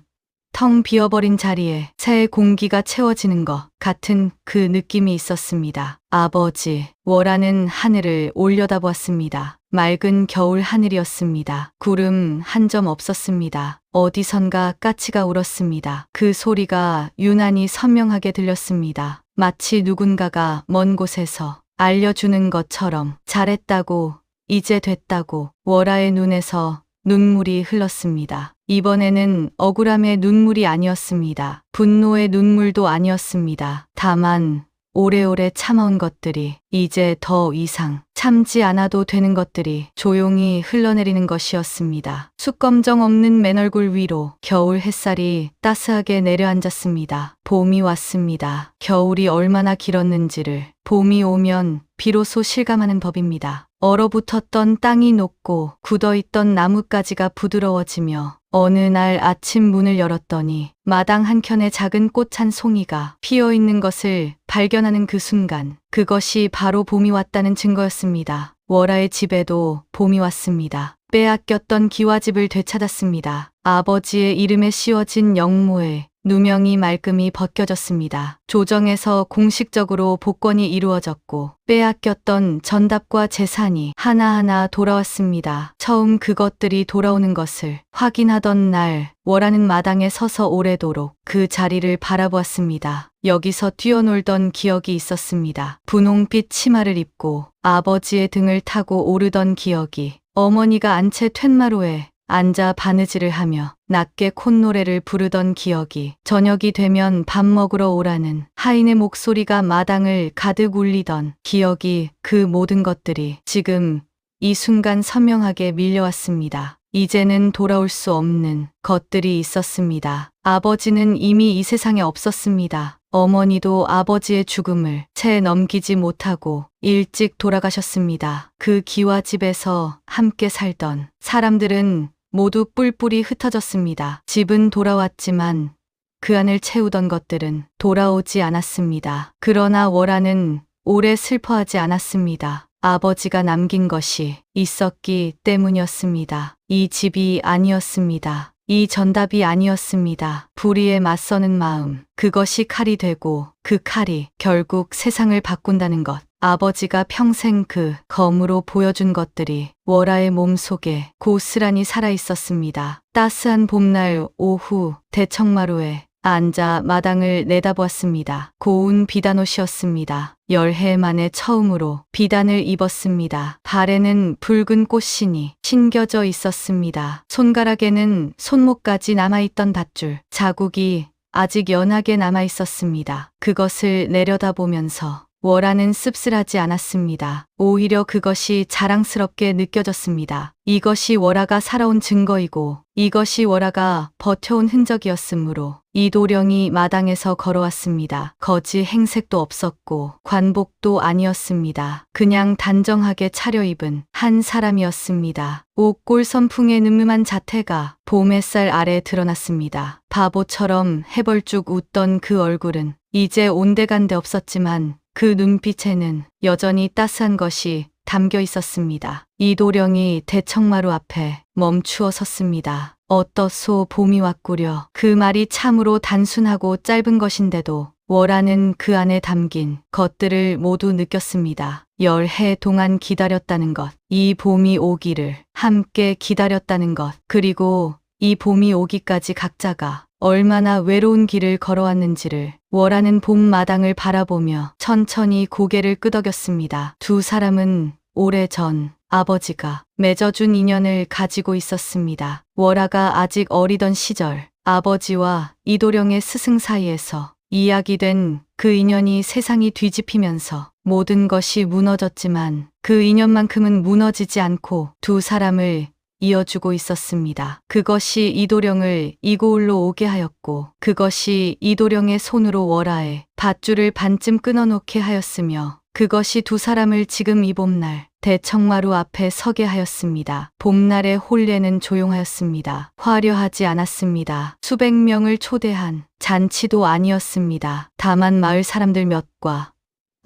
텅 비어버린 자리에 새 공기가 채워지는 것 같은 그 느낌이 있었습니다. 아버지, 월화는 하늘을 올려다보았습니다. 맑은 겨울 하늘이었습니다. 구름 한 점 없었습니다. 어디선가 까치가 울었습니다. 그 소리가 유난히 선명하게 들렸습니다. 마치 누군가가 먼 곳에서 알려주는 것처럼 잘했다고, 이제 됐다고. 월화의 눈에서 눈물이 흘렀습니다. 이번에는 억울함의 눈물이 아니었습니다. 분노의 눈물도 아니었습니다. 다만 오래오래 참아온 것들이 이제 더 이상 참지 않아도 되는 것들이 조용히 흘러내리는 것이었습니다. 숯검정 없는 맨얼굴 위로 겨울 햇살이 따스하게 내려앉았습니다. 봄이 왔습니다. 겨울이 얼마나 길었는지를 봄이 오면 비로소 실감하는 법입니다. 얼어붙었던 땅이 녹고 굳어있던 나뭇가지가 부드러워지며 어느 날 아침 문을 열었더니 마당 한켠에 작은 꽃 한 송이가 피어있는 것을 발견하는 그 순간, 그것이 바로 봄이 왔다는 증거였습니다. 월화의 집에도 봄이 왔습니다. 빼앗겼던 기와집을 되찾았습니다. 아버지의 이름에 씌워진 영모에 누명이 말끔히 벗겨졌습니다. 조정에서 공식적으로 복권이 이루어졌고 빼앗겼던 전답과 재산이 하나하나 돌아왔습니다. 처음 그것들이 돌아오는 것을 확인하던 날, 월화는 마당에 서서 오래도록 그 자리를 바라보았습니다. 여기서 뛰어놀던 기억이 있었습니다. 분홍빛 치마를 입고 아버지의 등을 타고 오르던 기억이, 어머니가 안 채 툇마루에 앉아 바느질을 하며 낮게 콧노래를 부르던 기억이, 저녁이 되면 밥 먹으러 오라는 하인의 목소리가 마당을 가득 울리던 기억이, 그 모든 것들이 지금 이 순간 선명하게 밀려왔습니다. 이제는 돌아올 수 없는 것들이 있었습니다. 아버지는 이미 이 세상에 없었습니다. 어머니도 아버지의 죽음을 채 넘기지 못하고 일찍 돌아가셨습니다. 그 기와집에서 함께 살던 사람들은 모두 뿔뿔이 흩어졌습니다. 집은 돌아왔지만 그 안을 채우던 것들은 돌아오지 않았습니다. 그러나 월아는 오래 슬퍼하지 않았습니다. 아버지가 남긴 것이 있었기 때문이었습니다. 이 집이 아니었습니다. 이 전답이 아니었습니다. 불의에 맞서는 마음, 그것이 칼이 되고 그 칼이 결국 세상을 바꾼다는 것. 아버지가 평생 그 검으로 보여준 것들이 월아의 몸속에 고스란히 살아있었습니다. 따스한 봄날 오후 대청마루에 앉아 마당을 내다보았습니다. 고운 비단옷이었습니다. 열해 만에 처음으로 비단을 입었습니다. 발에는 붉은 꽃신이 신겨져 있었습니다. 손가락에는 손목까지 남아있던 밧줄, 자국이 아직 연하게 남아있었습니다. 그것을 내려다보면서 월아는 씁쓸하지 않았습니다. 오히려 그것이 자랑스럽게 느껴졌습니다. 이것이 월아가 살아온 증거이고 이것이 월아가 버텨온 흔적이었으므로 이도령이 마당에서 걸어왔습니다. 거지 행색도 없었고 관복도 아니었습니다. 그냥 단정하게 차려입은 한 사람이었습니다. 옥골 선풍의 늠름한 자태가 봄 햇살 아래 드러났습니다. 바보처럼 해벌쭉 웃던 그 얼굴은 이제 온데간데 없었지만 그 눈빛에는 여전히 따스한 것이 담겨 있었습니다. 이도령이 대청마루 앞에 멈추어 섰습니다. 어떻소 봄이 왔구려. 그 말이 참으로 단순하고 짧은 것인데도 월아는 그 안에 담긴 것들을 모두 느꼈습니다. 열해 동안 기다렸다는 것, 이 봄이 오기를 함께 기다렸다는 것, 그리고 이 봄이 오기까지 각자가 얼마나 외로운 길을 걸어왔는지를 월아는 봄마당을 바라보며 천천히 고개를 끄덕였습니다. 두 사람은 오래전 아버지가 맺어준 인연을 가지고 있었습니다. 월아가 아직 어리던 시절 아버지와 이도령의 스승 사이에서 이야기된 그 인연이 세상이 뒤집히면서 모든 것이 무너졌지만 그 인연만큼은 무너지지 않고 두 사람을 이어주고 있었습니다. 그것이 이도령을 이고을로 오게 하였고 그것이 이도령의 손으로 월아의 밧줄을 반쯤 끊어놓게 하였으며 그것이 두 사람을 지금 이 봄날 대청마루 앞에 서게 하였습니다. 봄날의 홀례는 조용하였습니다. 화려하지 않았습니다. 수백 명을 초대한 잔치도 아니었습니다. 다만 마을 사람들 몇과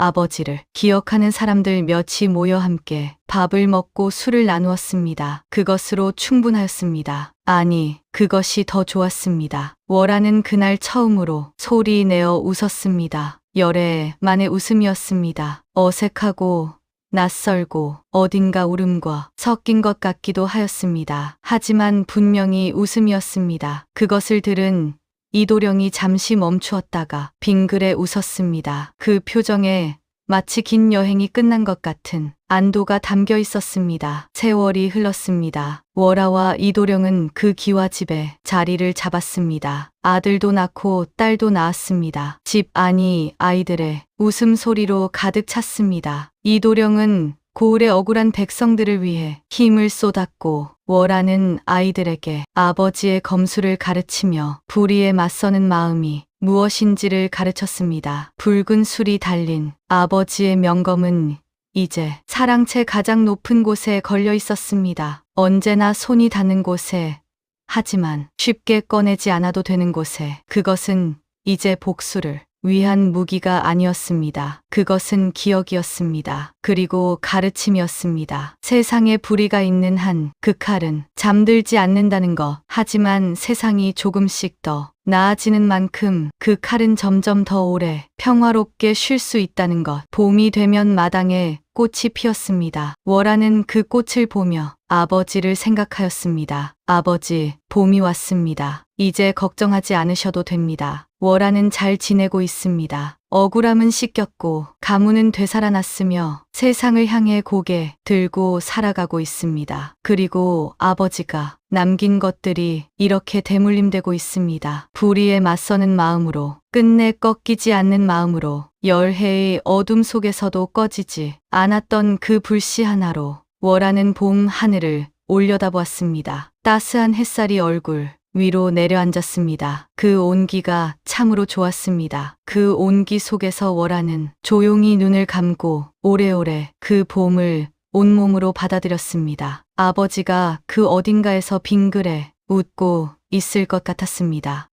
아버지를 기억하는 사람들 몇이 모여 함께 밥을 먹고 술을 나누었습니다. 그것으로 충분하였습니다. 아니, 그것이 더 좋았습니다. 월아는 그날 처음으로 소리 내어 웃었습니다. 열해 만의 웃음이었습니다. 어색하고 낯설고 어딘가 울음과 섞인 것 같기도 하였습니다. 하지만 분명히 웃음이었습니다. 그것을 들은 이도령이 잠시 멈추었다가 빙그레 웃었습니다. 그 표정에 마치 긴 여행이 끝난 것 같은 안도가 담겨 있었습니다. 세월이 흘렀습니다. 월아와 이도령은 그 기와집에 자리를 잡았습니다. 아들도 낳고 딸도 낳았습니다. 집 안이 아이들의 웃음소리로 가득 찼습니다. 이도령은 고을의 억울한 백성들을 위해 힘을 쏟았고 월아는 아이들에게 아버지의 검술을 가르치며 불의에 맞서는 마음이 무엇인지를 가르쳤습니다. 붉은 술이 달린 아버지의 명검은 이제 사랑채 가장 높은 곳에 걸려 있었습니다. 언제나 손이 닿는 곳에, 하지만 쉽게 꺼내지 않아도 되는 곳에. 그것은 이제 복수를 위한 무기가 아니었습니다. 그것은 기억이었습니다. 그리고 가르침이었습니다. 세상에 불의가 있는 한 그 칼은 잠들지 않는다는 것. 하지만 세상이 조금씩 더 나아지는 만큼 그 칼은 점점 더 오래 평화롭게 쉴 수 있다는 것. 봄이 되면 마당에 꽃이 피었습니다. 월아는 그 꽃을 보며 아버지를 생각하였습니다. 아버지, 봄이 왔습니다. 이제 걱정하지 않으셔도 됩니다. 월아는 잘 지내고 있습니다. 억울함은 씻겼고 가문은 되살아났으며 세상을 향해 고개 들고 살아가고 있습니다. 그리고 아버지가 남긴 것들이 이렇게 대물림되고 있습니다. 불의에 맞서는 마음으로, 끝내 꺾이지 않는 마음으로, 열해의 어둠 속에서도 꺼지지 않았던 그 불씨 하나로 월아는 봄 하늘을 올려다보았습니다. 따스한 햇살이 얼굴, 위로 내려앉았습니다. 그 온기가 참으로 좋았습니다. 그 온기 속에서 월하는 조용히 눈을 감고 오래오래 그 봄을 온몸으로 받아들였습니다. 아버지가 그 어딘가에서 빙그레 웃고 있을 것 같았습니다.